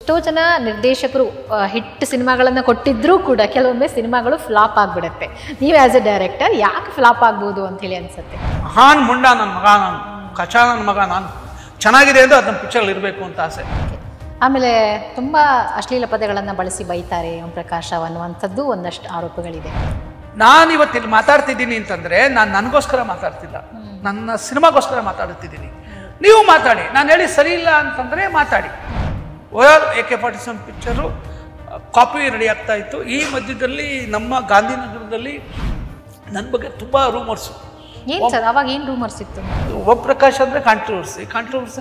ಎಷ್ಟೋ ಜನ ನಿರ್ದೇಶಕರು ಹಿಟ್ ಸಿನಿಮಾಗಳನ್ನು ಕೊಟ್ಟಿದ್ರೂ ಕೂಡ ಕೆಲವೊಮ್ಮೆ ಸಿನಿಮಾಗಳು ಫ್ಲಾಪ್ ಆಗಿಬಿಡುತ್ತೆ. ನೀವು ಆ್ಯಸ್ ಎ ಡೈರೆಕ್ಟರ್ ಯಾಕೆ ಫ್ಲಾಪ್ ಆಗ್ಬೋದು ಅಂತೇಳಿ ಅನ್ಸುತ್ತೆ? ಹಾನ್ ಮುಂಡ ನನ್ನ ಮಗ, ನಾನು ಕಚಾ ನನ್ನ ಮಗ, ನಾನು ಚೆನ್ನಾಗಿದೆ ಅಂದರೆ ಅದನ್ನ ಪಿಕ್ಚರ್ ಇರಬೇಕು ಅಂತ ಆಸೆ. ಆಮೇಲೆ ತುಂಬ ಅಶ್ಲೀಲ ಪದಗಳನ್ನು ಬಳಸಿ ಬೈತಾರೆ ಓಂ ಪ್ರಕಾಶ್ ಅನ್ನುವಂಥದ್ದು ಒಂದಷ್ಟು ಆರೋಪಗಳಿದೆ. ನಾನು ಇವತ್ತಿಲ್ಲಿ ಮಾತಾಡ್ತಿದ್ದೀನಿ ಅಂತಂದರೆ ನಾನು ನನಗೋಸ್ಕರ ಮಾತಾಡ್ತಿಲ್ಲ, ನನ್ನ ಸಿನಿಮಾಗೋಸ್ಕರ ಮಾತಾಡ್ತಿದ್ದೀನಿ. ನೀವು ಮಾತಾಡಿ, ನಾನು ಹೇಳಿ ಸರಿ ಇಲ್ಲ ಅಂತಂದರೆ ಮಾತಾಡಿ. AK-47 ಪಿಕ್ಚರು ಕಾಪಿ ರೆಡಿ ಆಗ್ತಾ ಇತ್ತು. ಈ ಮಧ್ಯದಲ್ಲಿ ನಮ್ಮ ಗಾಂಧಿನಗರದಲ್ಲಿ ನನ್ನ ಬಗ್ಗೆ ತುಂಬ ರೂಮರ್ಸು. ಏನು ಸರ್ ಅವಾಗ ಏನು ರೂಮರ್ಸ್ ಇತ್ತು? ಓಂ ಪ್ರಕಾಶ್ ಅಂದರೆ ಕಾಂಟ್ರವರ್ಸಿ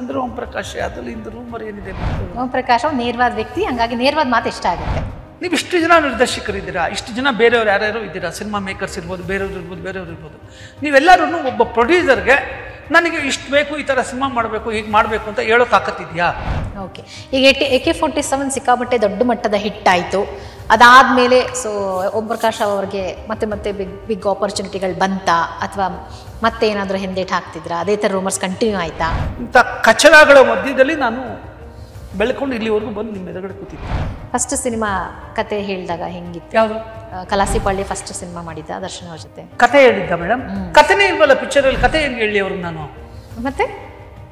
ಅಂದರೆ ಓಂ ಪ್ರಕಾಶ್. ಅದರಲ್ಲಿ ಇಂದು ರೂಮರ್ ಏನಿದೆ? ಓಂ ಪ್ರಕಾಶ್ ನೇರವಾದ ವ್ಯಕ್ತಿ, ಹಂಗಾಗಿ ನೇರವಾದ ಮಾತು ಇಷ್ಟ ಆಗುತ್ತೆ. ನೀವು ಇಷ್ಟು ಜನ ನಿರ್ದೇಶಕರಿದ್ದೀರಾ, ಇಷ್ಟು ಜನ ಬೇರೆಯವ್ರು ಯಾರ್ಯಾರು ಇದ್ದೀರಾ, ಸಿನಿಮಾ ಮೇಕರ್ಸ್ ಇರ್ಬೋದು, ಬೇರೆಯವ್ರು ಇರ್ಬೋದು. ನೀವೆಲ್ಲರೂ ಒಬ್ಬ ಪ್ರೊಡ್ಯೂಸರ್ಗೆ ನನಗೆ ಇಷ್ಟು ಬೇಕು, ಈ ಥರ ಸಿನಿಮಾ ಮಾಡಬೇಕು, ಹೀಗೆ ಮಾಡಬೇಕು ಅಂತ ಹೇಳೋ ತಾಕತ್ತಿದೆಯಾ? ಓಕೆ, ಈಗ AK-47 ಸಿಕ್ಕಾಪಟ್ಟೆ ದೊಡ್ಡ ಮಟ್ಟದ ಹಿಟ್ ಆಯಿತು. ಅದಾದಮೇಲೆ ಓಂ ಪ್ರಕಾಶ್ ಅವ್ರಿಗೆ ಮತ್ತೆ ಬಿಗ್ ಆಪರ್ಚುನಿಟಿಗಳು ಬಂತಾ, ಅಥವಾ ಮತ್ತೆ ಏನಾದರೂ ಹಿಂದೇಟು ಹಾಕ್ತಿದ್ರಾ? ಅದೇ ಥರ ರೂಮರ್ಸ್ ಕಂಟಿನ್ಯೂ ಆಯಿತಾ? ಇಂಥ ಕಚಡಗಳ ಮಧ್ಯದಲ್ಲಿ ನಾನು ಬೆಳ್ಕೊಂಡು ಇಲ್ಲಿವರೆಗೂ ಬಂದು ನಿಮ್ಮ ಎದುರುಗಡೆ ಕೂತಿದ್ದೆ. ಫಸ್ಟ್ ಸಿನಿಮಾ ಕತೆ ಹೇಳಿದಾಗ ಹೆಂಗಿತ್ತು? ಯಾವುದು? ಕಲಾಸಿಪಳ್ಳಿ ಫಸ್ಟ್ ಸಿನಿಮಾ ಮಾಡಿದ್ದ ದರ್ಶನ್ ಅವ್ರ ಜೊತೆ. ಕತೆ ಹೇಳಿದ್ದ ಮೇಡಮ್? ಕತೆನೇ ಇಲ್ವಲ್ಲ ಪಿಕ್ಚರಲ್ಲಿ, ಕತೆ ಹೆಂಗೆ ಹೇಳಿ ಅವ್ರಿಗೆ ನಾನು? ಮತ್ತೆ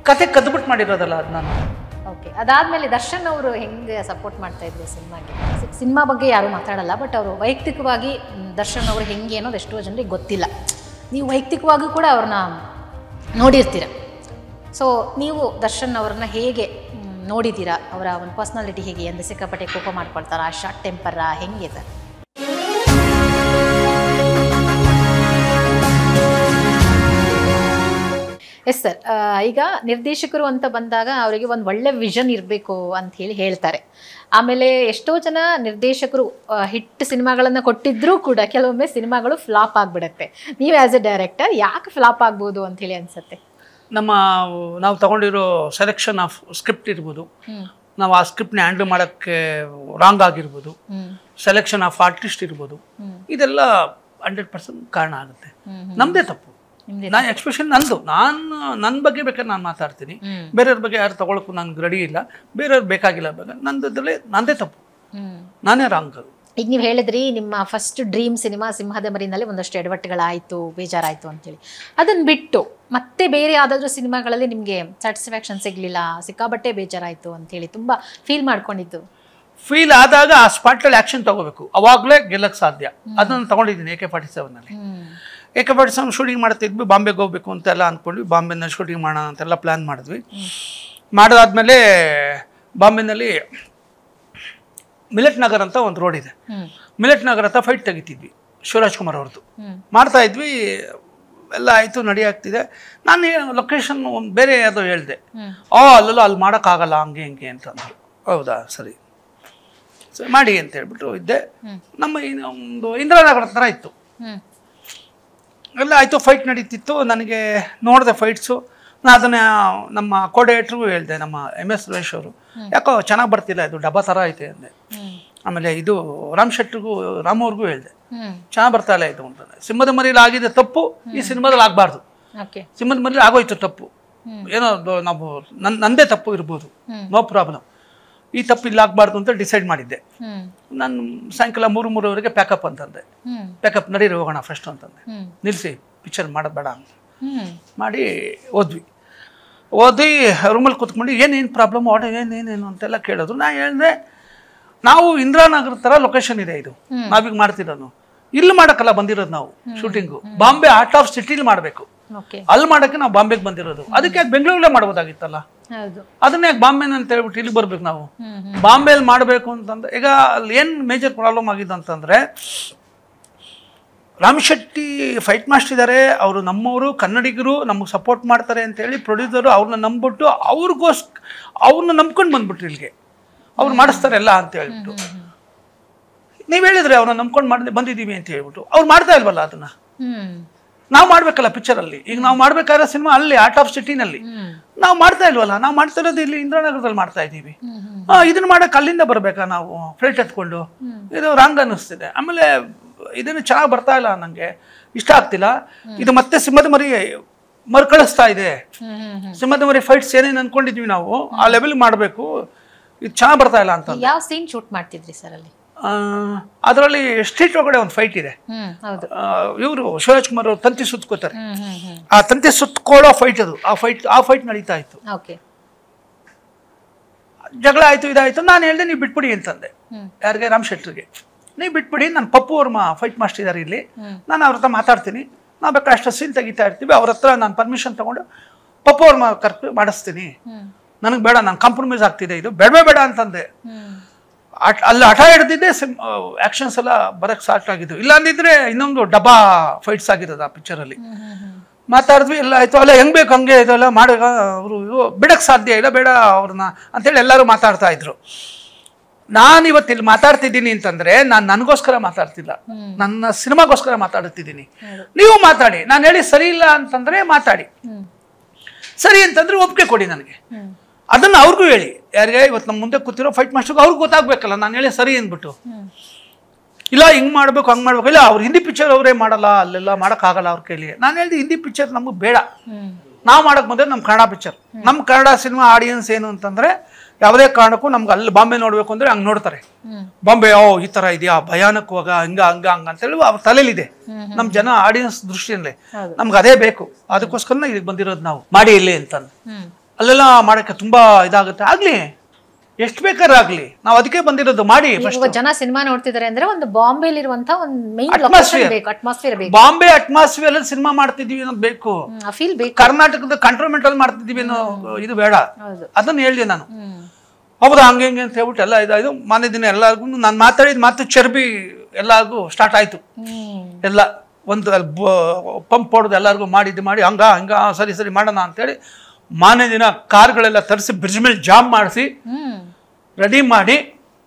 ಕತೆ ಕದ್ಬಿಟ್ಟು ಮಾಡಿರೋದಲ್ಲ ಅದು ನಾನು. ಓಕೆ, ಅದಾದಮೇಲೆ ದರ್ಶನ್ ಅವರು ಹೆಂಗೆ ಸಪೋರ್ಟ್ ಮಾಡ್ತಾ ಇದ್ರು ಸಿನಿಮಾಗೆ? ಸಿನಿಮಾ ಬಗ್ಗೆ ಯಾರೂ ಮಾತಾಡಲ್ಲ, ಬಟ್ ಅವರು ವೈಯಕ್ತಿಕವಾಗಿ ದರ್ಶನ್ ಅವರು ಹೆಂಗೆ ಅನ್ನೋದು ಎಷ್ಟೋ ಜನರಿಗೆ ಗೊತ್ತಿಲ್ಲ. ನೀವು ವೈಯಕ್ತಿಕವಾಗಿ ಕೂಡ ಅವ್ರನ್ನ ನೋಡಿರ್ತೀರ. ಸೊ ನೀವು ದರ್ಶನ್ ಅವ್ರನ್ನ ಹೇಗೆ ನೋಡಿದ್ದೀರಾ? ಅವರ ಒಂದು ಪರ್ಸ್ನಾಲಿಟಿ ಹೇಗೆ? ಅಂದರೆ ಸಿಕ್ಕಾಪಟ್ಟೆ ಕೋಪ ಮಾಡ್ಕೊಳ್ತಾರಾ, ಶಾರ್ಟ್ ಟೆಂಪರಾ, ಹೆಂಗೆ ಸರ್? ಎಸ್ ಸರ್, ಈಗ ನಿರ್ದೇಶಕರು ಅಂತ ಬಂದಾಗ ಅವರಿಗೆ ಒಂದು ಒಳ್ಳೆ ವಿಷನ್ ಇರಬೇಕು ಅಂತ ಹೇಳ್ತಾರೆ. ಆಮೇಲೆ ಎಷ್ಟೋ ಜನ ನಿರ್ದೇಶಕರು ಹಿಟ್ ಸಿನಿಮಾಗಳನ್ನು ಕೊಟ್ಟಿದ್ರೂ ಕೂಡ ಕೆಲವೊಮ್ಮೆ ಸಿನಿಮಾಗಳು ಫ್ಲಾಪ್ ಆಗಿಬಿಡುತ್ತೆ. ನೀವು ಆ್ಯಸ್ ಎ ಡೈರೆಕ್ಟರ್ ಯಾಕೆ ಫ್ಲಾಪ್ ಆಗ್ಬೋದು ಅಂಥೇಳಿ ಅನಿಸುತ್ತೆ? ನಾವು ತಗೊಂಡಿರೋ ಸೆಲೆಕ್ಷನ್ ಆಫ್ ಸ್ಕ್ರಿಪ್ಟ್ ಇರ್ಬೋದು, ನಾವು ಆ ಸ್ಕ್ರಿಪ್ಟ್ನ ಹ್ಯಾಂಡಲ್ ಮಾಡೋಕ್ಕೆ ರಾಂಗ್ ಆಗಿರ್ಬೋದು, ಸೆಲೆಕ್ಷನ್ ಆಫ್ ಆರ್ಟಿಸ್ಟ್ ಇರ್ಬೋದು, ಇದೆಲ್ಲ 100% ಕಾರಣ ಆಗುತ್ತೆ. ನಮ್ಮದೇ ತಪ್ಪು. ನಾನು ಎಕ್ಸ್ಪ್ರೆಷನ್ ನನ್ನ ಬಗ್ಗೆ ಬೇಕಾದ್ರೆ ನಾನು ಮಾತಾಡ್ತೀನಿ, ಬೇರೆಯವ್ರ ಬಗ್ಗೆ ಯಾರು ತಗೊಳಕ್ಕೂ ನನ್ಗೆ ರೆಡಿ ಇಲ್ಲ, ಬೇರೆಯವ್ರು ಬೇಕಾಗಿಲ್ಲ. ನಂದರಲ್ಲಿ ನಂದೇ ತಪ್ಪು, ನಾನೇ ರಾಂಗ್. ಈಗ ನೀವು ಹೇಳಿದ್ರಿ ನಿಮ್ಮ ಫಸ್ಟ್ ಡ್ರೀಮ್ ಸಿನಿಮಾ ಸಿಂಹದ ಮರಿನಲ್ಲಿ ಒಂದಷ್ಟು ಎಡವಟ್ಟುಗಳಾಯಿತು, ಬೇಜಾರಾಯಿತು ಅಂತೇಳಿ. ಅದನ್ನು ಬಿಟ್ಟು ಮತ್ತೆ ಬೇರೆ ಯಾವುದಾದ್ರೂ ಸಿನಿಮಾಗಳಲ್ಲಿ ನಿಮಗೆ ಸ್ಯಾಟಿಸ್ಫ್ಯಾಕ್ಷನ್ ಸಿಗಲಿಲ್ಲ, ಸಿಕ್ಕಾಬಟ್ಟೆ ಬೇಜಾರಾಯಿತು ಅಂತೇಳಿ ತುಂಬ ಫೀಲ್ ಮಾಡ್ಕೊಂಡಿದ್ದು? ಫೀಲ್ ಆದಾಗ ಆ ಸ್ಪಾಟಲ್ಲಿ ಆ್ಯಕ್ಷನ್ ತಗೋಬೇಕು, ಅವಾಗಲೇ ಗೆಲ್ಲಕ್ಕೆ ಸಾಧ್ಯ. ಅದನ್ನು ತಗೊಂಡಿದ್ದೀನಿ AK-47ನಲ್ಲಿ. AK-47 ಶೂಟಿಂಗ್ ಮಾಡ್ತಿದ್ವಿ, ಬಾಂಬೆಗೆ ಹೋಗ್ಬೇಕು ಅಂತೆಲ್ಲ ಅಂದ್ಕೊಂಡ್ವಿ. ಬಾಂಬೆನಲ್ಲಿ ಶೂಟಿಂಗ್ ಮಾಡೋಣ ಅಂತೆಲ್ಲ ಪ್ಲ್ಯಾನ್ ಮಾಡಿದ್ವಿ. ಮಾಡಾದ್ಮೇಲೆ ಬಾಂಬೆನಲ್ಲಿ ಮಿಲೆಟ್ ನಗರ್ ಅಂತ ಒಂದು ರೋಡ್ ಇದೆ, ಮಿಲೆಟ್ ನಗರ್ ಅಂತ ಫೈಟ್ ತೆಗಿತಿದ್ವಿ ಶಿವರಾಜ್ ಕುಮಾರ್ ಅವ್ರದ್ದು. ಮಾಡ್ತಾ ಇದ್ವಿ, ಎಲ್ಲ ಆಯಿತು, ನಡಿ ಆಗ್ತಿದೆ. ನಾನು ಲೊಕೇಶನ್ ಒಂದು ಬೇರೆ ಯಾವುದೋ ಹೇಳಿದೆ, ಅಲ್ಲೆಲ್ಲ ಅಲ್ಲಿ ಮಾಡೋಕ್ಕಾಗಲ್ಲ ಹಂಗೆ ಹಿಂಗೆ ಅಂತಂದರು. ಹೌದಾ, ಸರಿ ಮಾಡಿ ಅಂತ ಹೇಳ್ಬಿಟ್ಟು ಇದ್ದೆ. ನಮ್ಮ ಒಂದು ಇಂದಿರಾನಗರ ಥರ ಇತ್ತು, ಎಲ್ಲ ಆಯಿತು, ಫೈಟ್ ನಡೀತಿತ್ತು. ನನಗೆ ನೋಡಿದೆ ಫೈಟ್ಸು. ನಾನು ಅದನ್ನು ನಮ್ಮ ಕೋಆರ್ಡಿನೇಟ್ರಿಗೂ ಹೇಳಿದೆ, ನಮ್ಮ MS ಸುರೇಶ್ ಅವರು, ಯಾಕೋ ಚೆನ್ನಾಗಿ ಬರ್ತಿಲ್ಲ, ಇದು ಡಬ್ಬ ಥರ ಐತೆ ಅಂದೆ. ಆಮೇಲೆ ಇದು ರಾಮವ್ರಿಗೂ ಹೇಳಿದೆ, ಚೆನ್ನಾಗಿ ಬರ್ತಾ ಇಲ್ಲ ಇದು ಅಂತಂದೆ. ಸಿಂಹದ ಮರಿಯಲ್ಲಿ ಆಗಿದೆ ತಪ್ಪು, ಈ ಸಿನಿಮಾದಲ್ಲಿ ಆಗಬಾರ್ದು. ಸಿಂಹದ ಮರಿಯಲ್ಲಿ ಆಗೋಯ್ತು ತಪ್ಪು, ಏನೋ ನಾವು ನಂದೇ ತಪ್ಪು ಇರ್ಬೋದು, ನೋ ಪ್ರಾಬ್ಲಮ್. ಈ ತಪ್ಪು ಇಲ್ಲ ಆಗಬಾರ್ದು ಅಂತ ಡಿಸೈಡ್ ಮಾಡಿದ್ದೆ. ನಾನು ಸಾಯಂಕಾಲ 3:30ವರೆಗೆ ಪ್ಯಾಕಪ್ ಅಂತಂದೆ. ಪ್ಯಾಕಪ್ ನಡೀರಿ ಹೋಗೋಣ ಫಸ್ಟ್ ಅಂತಂದೆ. ನಿಲ್ಲಿಸಿ, ಪಿಕ್ಚರ್ ಮಾಡೋದು ಬೇಡ ಅಂತ ಮಾಡಿ ಓದಿ ರೂಮಲ್ಲಿ ಕೂತ್ಕೊಂಡು ಏನೇನು ಪ್ರಾಬ್ಲಮ್, ಏನೇನು ಅಂತೆಲ್ಲ ಕೇಳೋದು. ನಾನು ಹೇಳಿದೆ, ನಾವು ಇಂದಿರಾನಗರ ಥರ ಲೊಕೇಶನ್ ಇದೆ, ಇದು ನಾವೀಗ ಮಾಡ್ತಿರೋದು. ಇಲ್ಲಿ ಮಾಡೋಕ್ಕಲ್ಲ ಬಂದಿರೋದು ನಾವು ಶೂಟಿಂಗು. ಬಾಂಬೆ ಆರ್ಟ್ ಆಫ್ ಸಿಟಿಲಿ ಮಾಡಬೇಕು, ಅಲ್ಲಿ ಮಾಡೋಕ್ಕೆ ನಾವು ಬಾಂಬೆಗೆ ಬಂದಿರೋದು. ಅದಕ್ಕೆ ಯಾಕೆ ಬೆಂಗಳೂರಲ್ಲೇ ಮಾಡ್ಬೋದಾಗಿತ್ತಲ್ಲ, ಅದನ್ನ ಯಾಕೆ ಬಾಂಬೆನ ಅಂತ ಹೇಳ್ಬಿಟ್ಟು ಇಲ್ಲಿ ಬರ್ಬೇಕು ನಾವು? ಬಾಂಬೆಯಲ್ಲಿ ಮಾಡಬೇಕು ಅಂತಂದ್ರೆ ಈಗ ಅಲ್ಲಿ ಏನು ಮೇಜರ್ ಪ್ರಾಬ್ಲಮ್ ಆಗಿದೆ ಅಂತಂದರೆ, ರಾಮ್ ಶೆಟ್ಟಿ ಫೈಟ್ ಮಾಸ್ಟರ್ ಇದ್ದಾರೆ, ಅವರು ನಮ್ಮವರು, ಕನ್ನಡಿಗರು, ನಮಗೆ ಸಪೋರ್ಟ್ ಮಾಡ್ತಾರೆ ಅಂತೇಳಿ ಪ್ರೊಡ್ಯೂಸರು ಅವ್ರನ್ನ ನಂಬಿಬಿಟ್ಟು ಅವ್ರನ್ನ ನಂಬ್ಕೊಂಡು ಬಂದ್ಬಿಟ್ರು ಇಲ್ಲಿಗೆ, ಅವ್ರು ಮಾಡಿಸ್ತಾರೆ ಎಲ್ಲ ಅಂತ ಹೇಳ್ಬಿಟ್ಟು. ನೀವು ಹೇಳಿದ್ರೆ ಅವ್ರನ್ನ ನಂಬ್ಕೊಂಡು ಬಂದಿದ್ದೀವಿ ಅಂತ ಹೇಳ್ಬಿಟ್ಟು ಅವ್ರು ಮಾಡ್ತಾ ಇಲ್ವಲ್ಲ ಅದನ್ನ. ನಾವು ಮಾಡ್ಬೇಕಲ್ಲ ಪಿಕ್ಚರಲ್ಲಿ. ಈಗ ನಾವು ಮಾಡ್ಬೇಕಾದ್ರೆ ಸಿನಿಮಾ ಅಲ್ಲಿ ಆರ್ಟ್ ಆಫ್ ಸಿಟಿನಲ್ಲಿ ನಾವು ಮಾಡ್ತಾ ಇಲ್ವಲ್ಲ, ನಾವು ಮಾಡ್ತಾ ಇರೋದು ಇಲ್ಲಿ ಇಂದಿರಾನಗರದಲ್ಲಿ ಮಾಡ್ತಾ ಇದ್ದೀವಿ. ಇದನ್ನ ಮಾಡಕ್ಕೆ ಅಲ್ಲಿಂದ ಬರ್ಬೇಕಾ ನಾವು ಫ್ಲೈಟ್ ಹತ್ಕೊಂಡು? ಇದು ರಾಂಗ್ ಅನ್ನಿಸ್ತಿದೆ. ಆಮೇಲೆ ಇದನ್ನು ಚೆನ್ನಾಗಿ ಬರ್ತಾ ಇಲ್ಲ, ನನಗೆ ಇಷ್ಟ ಆಗ್ತಿಲ್ಲ. ಇದು ಮತ್ತೆ ಸಿಂಹದ ಮರಿ ಮರುಕಳಿಸ್ತಾ ಇದೆ. ಸಿಂಹದ ಮರಿ ಫೈಟ್ಸ್ ಏನೇನು ಅನ್ಕೊಂಡಿದ್ವಿ ನಾವು ಆ ಲೆವೆಲ್ ಮಾಡಬೇಕು. ಇದು ಚೆನ್ನಾಗಿ ಬರ್ತಾ ಇಲ್ಲ ಅಂತ. ಯಾವ ಸೀನ್ ಶೂಟ್ ಮಾಡ್ತಿದ್ರಿ ಸರ್ ಅಲ್ಲಿ? ಅದರಲ್ಲಿ ಸ್ಟ್ರೀಟ್ ಒಳಗಡೆ ಒಂದು ಫೈಟ್ ಇದೆ. ಹೌದು. ಇವರು ಶಿವರಾಜ್ ಕುಮಾರ್ ಅವರು ತಂತಿ ಸುತ್ಕೋತಾರೆ. ಆ ತಂತಿ ಸುತ್ಕೊಳ್ಳೋ ಫೈಟ್ ಅದು. ಆ ಫೈಟ್ ನಡೀತಾ ಇತ್ತು. ಓಕೆ. ಜಗಳ ಆಯ್ತು, ಇದಾಯ್ತು. ನಾನು ಹೇಳಿದೆ ನೀವು ಬಿಟ್ಬಿಡಿ ಅಂತಂದೆ. ಯಾರಿಗೆ? ರಾಮ್ ಶೆಟ್ರಿಗೆ. ನೀವು ಬಿಟ್ಬಿಡಿ, ನಾನು ಪಪ್ಪು ಅವ್ರ ಫೈಟ್ ಮಾಸ್ಟರ್ ಇದ್ದಾರೆ ಇಲ್ಲಿ, ನಾನು ಅವ್ರ ಹತ್ರ ಮಾತಾಡ್ತೀನಿ, ನಾವು ಬೇಕಾದ್ರೆ ಅಷ್ಟು ಸೀನ್ ತೆಗಿತಾ ಇರ್ತೀವಿ, ಅವ್ರ ಹತ್ರ ನಾನು ಪರ್ಮಿಷನ್ ತಗೊಂಡು ಪಪ್ಪು ಅವ್ರ ಕರ್ಕೊ ಮಾಡಿಸ್ತೀನಿ, ನನಗೆ ಬೇಡ, ನಾನು ಕಾಂಪ್ರಮೈಸ್ ಆಗ್ತಿದೆ, ಇದು ಬೇಡ ಅಂತಂದೆ. ಅಲ್ಲಿ ಹಠ ಹಿಡ್ದಿದ್ದೆ ಆಕ್ಷನ್ಸ್ ಎಲ್ಲ ಬರಕ್ಕೆ ಸ್ಟಾರ್ಟ್ ಆಗಿದ್ದು. ಇಲ್ಲ ಅಂದಿದ್ರೆ ಇನ್ನೊಂದು ಡಬ್ಬಾ ಫೈಟ್ಸ್ ಆಗಿರೋದು ಆ ಪಿಕ್ಚರಲ್ಲಿ. ಮಾತಾಡಿದ್ವಿ, ಎಲ್ಲ ಆಯಿತು, ಅಲ್ಲ ಹೆಂಗೆ ಬೇಕು ಹಂಗೆ ಇದೆಲ್ಲ ಮಾಡಿ ಅವರು ಬಿಡಕ್ಕೆ ಸಾಧ್ಯ ಇಲ್ಲ, ಬೇಡ ಅವ್ರನ್ನ ಅಂತೇಳಿ ಎಲ್ಲರೂ ಮಾತಾಡ್ತಾ ಇದ್ರು. ನಾನು ಇವತ್ತು ಇಲ್ಲಿ ಮಾತಾಡ್ತಿದ್ದೀನಿ ಅಂತಂದ್ರೆ ನಾನು ನನಗೋಸ್ಕರ ಮಾತಾಡ್ತಿಲ್ಲ, ನನ್ನ ಸಿನಿಮಾಗೋಸ್ಕರ ಮಾತಾಡ್ತಿದ್ದೀನಿ. ನೀವು ಮಾತಾಡಿ, ನಾನು ಹೇಳಿ ಸರಿ ಇಲ್ಲ ಅಂತಂದ್ರೆ ಮಾತಾಡಿ, ಸರಿ ಅಂತಂದ್ರೆ ಒಪ್ಪಿಗೆ ಕೊಡಿ ನನಗೆ. ಅದನ್ನ ಅವ್ರಿಗೂ ಹೇಳಿ, ಯಾರಿಗೆ ಇವತ್ತು ನಮ್ಮ ಮುಂದೆ ಕೂತಿರೋ ಫೈಟ್ ಮಾಸ್ಟರ್ಗೆ ಅವ್ರಿಗೆ ಗೊತ್ತಾಗ್ಬೇಕಲ್ಲ ನಾನು ಹೇಳಿ ಸರಿ ಅಂದ್ಬಿಟ್ಟು. ಇಲ್ಲ ಹಿಂಗೆ ಮಾಡ್ಬೇಕು ಹಂಗೆ ಮಾಡ್ಬೇಕು, ಇಲ್ಲ ಅವ್ರು ಹಿಂದಿ ಪಿಕ್ಚರ್ ಅವರೇ ಮಾಡಲ್ಲ, ಅಲ್ಲೆಲ್ಲ ಮಾಡೋಕ್ಕಾಗಲ್ಲ ಅವ್ರ ಕೈಲಿ. ನಾನು ಹೇಳಿದೆ ಹಿಂದಿ ಪಿಕ್ಚರ್ ನಮಗೆ ಬೇಡ, ನಾವು ಮಾಡೋಕೆ ಬಂದರೆ ನಮ್ಮ ಕನ್ನಡ ಪಿಕ್ಚರ್, ನಮ್ಮ ಕನ್ನಡ ಸಿನಿಮಾ ಆಡಿಯನ್ಸ್ ಏನು ಅಂತಂದರೆ ಯಾವುದೇ ಕಾರಣಕ್ಕೂ ನಮ್ಗೆ ಅಲ್ಲಿ ಬಾಂಬೆ ನೋಡಬೇಕು ಅಂದರೆ ಹಂಗೆ ನೋಡ್ತಾರೆ. ಬಾಂಬೆ ಈ ಥರ ಇದೆಯಾ ಭಯಾನಕವಾಗ ಹಂಗ ಅಂತೇಳಿ ಅವ್ರ ತಲೆಯಲ್ಲಿದೆ. ನಮ್ಮ ಜನ ಆಡಿಯನ್ಸ್ ದೃಷ್ಟಿಯಲ್ಲೇ ನಮ್ಗೆ ಅದೇ ಬೇಕು, ಅದಕ್ಕೋಸ್ಕರ ಇದಕ್ಕೆ ಬಂದಿರೋದು ನಾವು ಮಾಡಿ ಇಲ್ಲಿ ಅಂತಂದು. ಅಲ್ಲೆಲ್ಲ ಮಾಡೋಕ್ಕೆ ತುಂಬ ಇದಾಗುತ್ತೆ, ಆಗಲಿ ಎಷ್ಟು ಬೇಕಾದ್ರೆ ಆಗಲಿ, ನಾವು ಅದಕ್ಕೆ ಬಂದಿರೋದು ಮಾಡಿ. ಜನ ಸಿನಿಮಾ ನೋಡ್ತಿದ್ದಾರೆ ಅಂದ್ರೆ ಒಂದು ಬಾಂಬೆಲಿರುವಂತ ಒಂದು ಮೈನ್ ಅಟ್ಮಾಸ್ಫಿಯರ್ ಬೇಕು. ಬಾಂಬೆ ಅಟ್ಮಾಸ್ಫಿಯರ್ ಅಲ್ಲಿ ಸಿನಿಮಾ ಮಾಡ್ತಿದೀವಿ ಅನ್ನೋದು ಬೇಕು, ಫೀಲ್ ಬೇಕು. ಕರ್ನಾಟಕದ ಕಂಟ್ರೋಲ್ಮೆಂಟ್ ಅಲ್ಲಿ ಮಾಡ್ತಿದೀವಿ ಅನ್ನೋ ಇದು ಬೇಡ, ಅದನ್ನ ಹೇಳಿದೆ ನಾನು. ಹೌದಾ ಹಂಗೆ ಹಿಂಗೆ ಅಂತ ಹೇಳ್ಬಿಟ್ಟು ಎಲ್ಲ ಇದಾಯ್ತು. ಮಾನ್ಯ ದಿನ ಎಲ್ಲರಿಗೂ ನಾನು ಮಾತಾಡಿದ ಮಾತು ಚರ್ಬಿ ಎಲ್ಲರಿಗೂ ಸ್ಟಾರ್ಟ್ ಆಯ್ತು. ಎಲ್ಲ ಒಂದು ಪಂಪ್ ಹೊಡೆದು ಎಲ್ಲರಿಗೂ ಮಾಡಿ ಹಂಗ ಸರಿ ಮಾಡೋಣ ಅಂತೇಳಿ ಮಾನ್ಯ ದಿನ ಕಾರ್ಗಳೆಲ್ಲ ತರಿಸಿ ಬ್ರಿಡ್ಜ್ ಮೇಲೆ ಜಾಮ್ ಮಾಡಿಸಿ ರೆಡಿ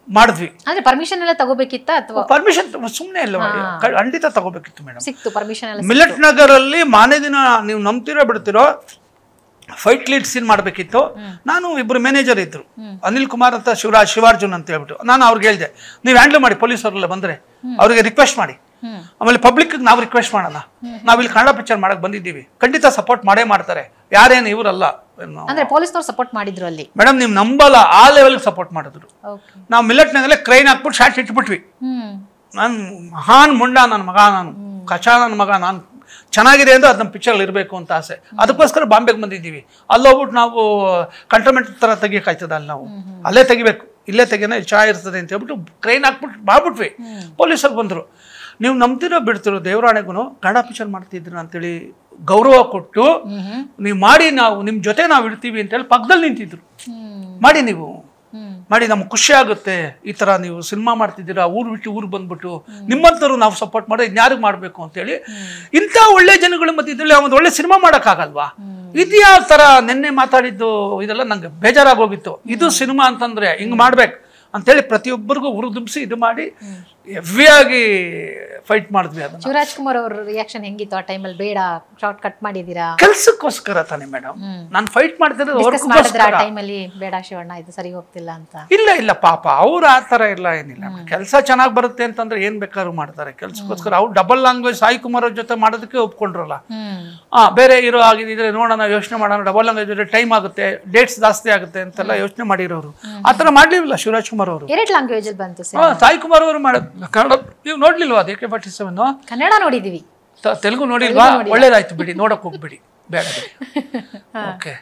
ಮಾಡಿದ್ವಿ. ಅಂದ್ರೆ ಪರ್ಮಿಷನ್ ಎಲ್ಲ ತಗೋಬೇಕಿತ್ತ ಅಥವಾ ಪರ್ಮಿಷನ್ ಸುಮ್ಮನೆ ಇಲ್ಲ, ಖಂಡಿತ ತಗೋಬೇಕಿತ್ತು ಮೇಡಮ್. ಸಿಕ್ತು ಪರ್ಮಿಷನ್ ಎಲ್ಲ. ಮಿಲೆಟ್ ನಗರಲ್ಲಿ ಮಾನ್ಯ ದಿನ ನೀವು ನಂಬ್ತಿರೋ ಬಿಡ್ತಿರೋ ಫೈಟ್ ಲೀಡ್ ಸೀನ್ ಮಾಡಬೇಕಿತ್ತು. ನಾನು ಇಬ್ಬರು ಮ್ಯಾನೇಜರ್ ಇದ್ರು, ಅನಿಲ್ ಕುಮಾರ್ ಅಂತ ಶಿವಾರ್ಜುನ್ ಅಂತ ಹೇಳ್ಬಿಟ್ಟು. ನಾನು ಅವ್ರಿಗೆ ಹೇಳಿದೆ ನೀವು ಹ್ಯಾಂಡಲ್ ಮಾಡಿ, ಪೊಲೀಸರೆಲ್ಲ ಬಂದ್ರೆ ಅವ್ರಿಗೆ ರಿಕ್ವೆಸ್ಟ್ ಮಾಡಿ, ಆಮೇಲೆ ಪಬ್ಲಿಕ್ ನಾವು ರಿಕ್ವೆಸ್ಟ್ ಮಾಡೋಣ, ನಾವಿಲ್ಲಿ ಕನ್ನಡ ಪಿಕ್ಚರ್ ಮಾಡಕ್ ಬಂದಿದ್ದೀವಿ, ಖಂಡಿತ ಸಪೋರ್ಟ್ ಮಾಡೇ ಮಾಡ್ತಾರೆ, ಯಾರೇನು ಇವರಲ್ಲ. ಅಂದ್ರೆ ಪೊಲೀಸ್ನವ್ರು ಸಪೋರ್ಟ್ ಮಾಡಿದ್ರು ಅಲ್ಲಿ ಮೇಡಮ್, ನೀವು ನಂಬಲ್ಲ, ಆ ಲೆವೆಲ್ಗೆ ಸಪೋರ್ಟ್ ಮಾಡಿದ್ರು. ನಾವು ಮಿಲೆಟ್ನಾಗಲೇ ಕ್ರೈನ್ ಹಾಕ್ಬಿಟ್ಟು ಶಾರ್ಟ್ ಇಟ್ಬಿಟ್ವಿ. ನಾನು ಮಹಾನ್ ಮುಂಡ ನನ್ನ ಮಗ, ನಾನು ಕಚಾ ನನ್ನ ಮಗ, ನಾನು ಚೆನ್ನಾಗಿದೆ ಅಂದ್ರೆ ಅದು ನಮ್ಮ ಪಿಕ್ಚರ್ ಇರಬೇಕು ಅಂತ ಆಸೆ, ಅದಕ್ಕೋಸ್ಕರ ಬಾಂಬೆಗೆ ಬಂದಿದ್ದೀವಿ. ಅಲ್ಲೋಗ್ಬಿಟ್ಟು ನಾವು ಕಂಟ್ರೋಲ್ಮೆಂಟ್ ಥರ ತೆಗಿಯಕಾಯ್ತದ, ಅಲ್ಲಿ ನಾವು ಅಲ್ಲೇ ತೆಗಿಬೇಕು, ಇಲ್ಲೇ ತೆಗಿಯೋಣ, ಇಲ್ಲಿ ಚೆನ್ನಾಗಿ ಇರ್ತದೆ ಅಂತ ಹೇಳ್ಬಿಟ್ಟು ಕ್ರೈನ್ ಹಾಕ್ಬಿಟ್ಟು ಮಾಡ್ಬಿಟ್ವಿ. ಪೊಲೀಸರು ಬಂದರು, ನೀವು ನಂಬ್ತಿರೋ ಬಿಡ್ತಿರೋ ದೇವರಾಣೆಗೂ ಕನ್ನಡ ಪಿಕ್ಚರ್ ಮಾಡ್ತಿದ್ರು ಅಂತೇಳಿ ಗೌರವ ಕೊಟ್ಟು ನೀವು ಮಾಡಿ, ನಾವು ನಿಮ್ಮ ಜೊತೆ ನಾವು ಇಡ್ತೀವಿ ಅಂತೇಳಿ ಪಕ್ಕದಲ್ಲಿ ನಿಂತಿದ್ರು. ಮಾಡಿ, ನೀವು ಮಾಡಿ, ನಮ್ಗೆ ಖುಷಿ ಆಗುತ್ತೆ ಈ ಥರ ನೀವು ಸಿನಿಮಾ ಮಾಡ್ತಿದ್ದೀರಾ, ಊರು ಬಿಟ್ಟು ಊರು ಬಂದ್ಬಿಟ್ಟು ನಿಮ್ಮಂಥವ್ರು ನಾವು ಸಪೋರ್ಟ್ ಮಾಡಿ ಇನ್ಯಾರಿಗೆ ಮಾಡಬೇಕು ಅಂತೇಳಿ. ಇಂಥ ಒಳ್ಳೆ ಜನಗಳ ಮಧ್ಯದಲ್ಲಿ ಒಂದು ಒಳ್ಳೆ ಸಿನಿಮಾ ಮಾಡೋಕ್ಕಾಗಲ್ವಾ? ಇದ್ಯಾವ ಥರ ನಿನ್ನೆ ಮಾತಾಡಿದ್ದು ಇದೆಲ್ಲ ನಂಗೆ ಬೇಜಾರಾಗೋಗಿತ್ತು. ಇದು ಸಿನಿಮಾ ಅಂತಂದರೆ ಹಿಂಗೆ ಮಾಡ್ಬೇಕು ಅಂತೇಳಿ ಪ್ರತಿಯೊಬ್ಬರಿಗೂ ಹುರಿದುಂಬಿಸಿ ಇದು ಮಾಡಿ ಹೆವಿಯಾಗಿ ಫೈಟ್ ಮಾಡಿದ್ವಿ. ಅದನ್ನ ಶಿವರಾಜ್ ಕುಮಾರ್ ಅವ್ರ ರಿಯಾಕ್ಷನ್ ಹೆಂಗಿತ್ತು ಆ ಟೈಮಲ್ಲಿ? ಬೇಡ ಶಾರ್ಟ್ ಕಟ್ ಮಾಡಿದೀರಾ? ಕೆಲ್ಸಕ್ಕೋಸ್ಕರ ತಾನೆ ಮೇಡಮ್, ನಾನು ಫೈಟ್ ಮಾಡ್ತಿರೋದು ಟೈಮಲ್ಲಿ. ಬೇಡ ಶಿವಣ್ಣ ಇದು ಸರಿ ಹೋಗ್ತಿಲ್ಲ ಅಂತ. ಇಲ್ಲ ಪಾಪ ಅವ್ರು ಆ ಥರ ಎಲ್ಲ ಏನಿಲ್ಲ. ಕೆಲಸ ಚೆನ್ನಾಗಿ ಬರುತ್ತೆ ಅಂತಂದ್ರೆ ಏನ್ ಬೇಕಾದ್ರೂ ಮಾಡ್ತಾರೆ ಕೆಲ್ಸಕ್ಕೋಸ್ಕರ. ಅವ್ರು ಡಬಲ್ ಲ್ಯಾಂಗ್ವೇಜ್ ಸಾಯಿ ಕುಮಾರ್ ಅವ್ರ ಜೊತೆ ಮಾಡೋದಕ್ಕೆ ಒಪ್ಕೊಂಡ್ರಲ್ಲ. ಬೇರೆ ಹೀರೋ ಆಗಿದ್ರೆ ನೋಡೋಣ, ಯೋಚನೆ ಮಾಡೋಣ, ಡಬಲ್ ಲ್ಯಾಂಗ್ವೇಜ್ ಟೈಮ್ ಆಗುತ್ತೆ, ಡೇಟ್ಸ್ ಜಾಸ್ತಿ ಆಗುತ್ತೆ ಅಂತೆಲ್ಲ ಯೋಚನೆ ಮಾಡಿರೋರು. ಆ ಥರ ಮಾಡ್ಲಿಲ್ಲ ಶಿವರಾಜ್ ಕುಮಾರ್ ಅವರು. 2 ಲ್ಯಾಂಗ್ವೇಜ್ ಅಲ್ಲಿ ಬಂತು ಸಾಯಿ ಕುಮಾರ್ ಅವರು ಮಾಡೋದು. ಕನ್ನಡ ನೀವು ನೋಡ್ಲಿಲ್ವಾ? ಅದಕ್ಕೆ 47 ಕನ್ನಡ ನೋಡಿದೀವಿ, ತೆಲುಗು ನೋಡಿಲ್ವಾ? ಒಳ್ಳೇದಾಯ್ತು ಬಿಡಿ, ನೋಡಕ್ ಹೋಗ್ಬಿಡಿ, ಬೇಡ ಬಿಡಿ. ಓಕೆ,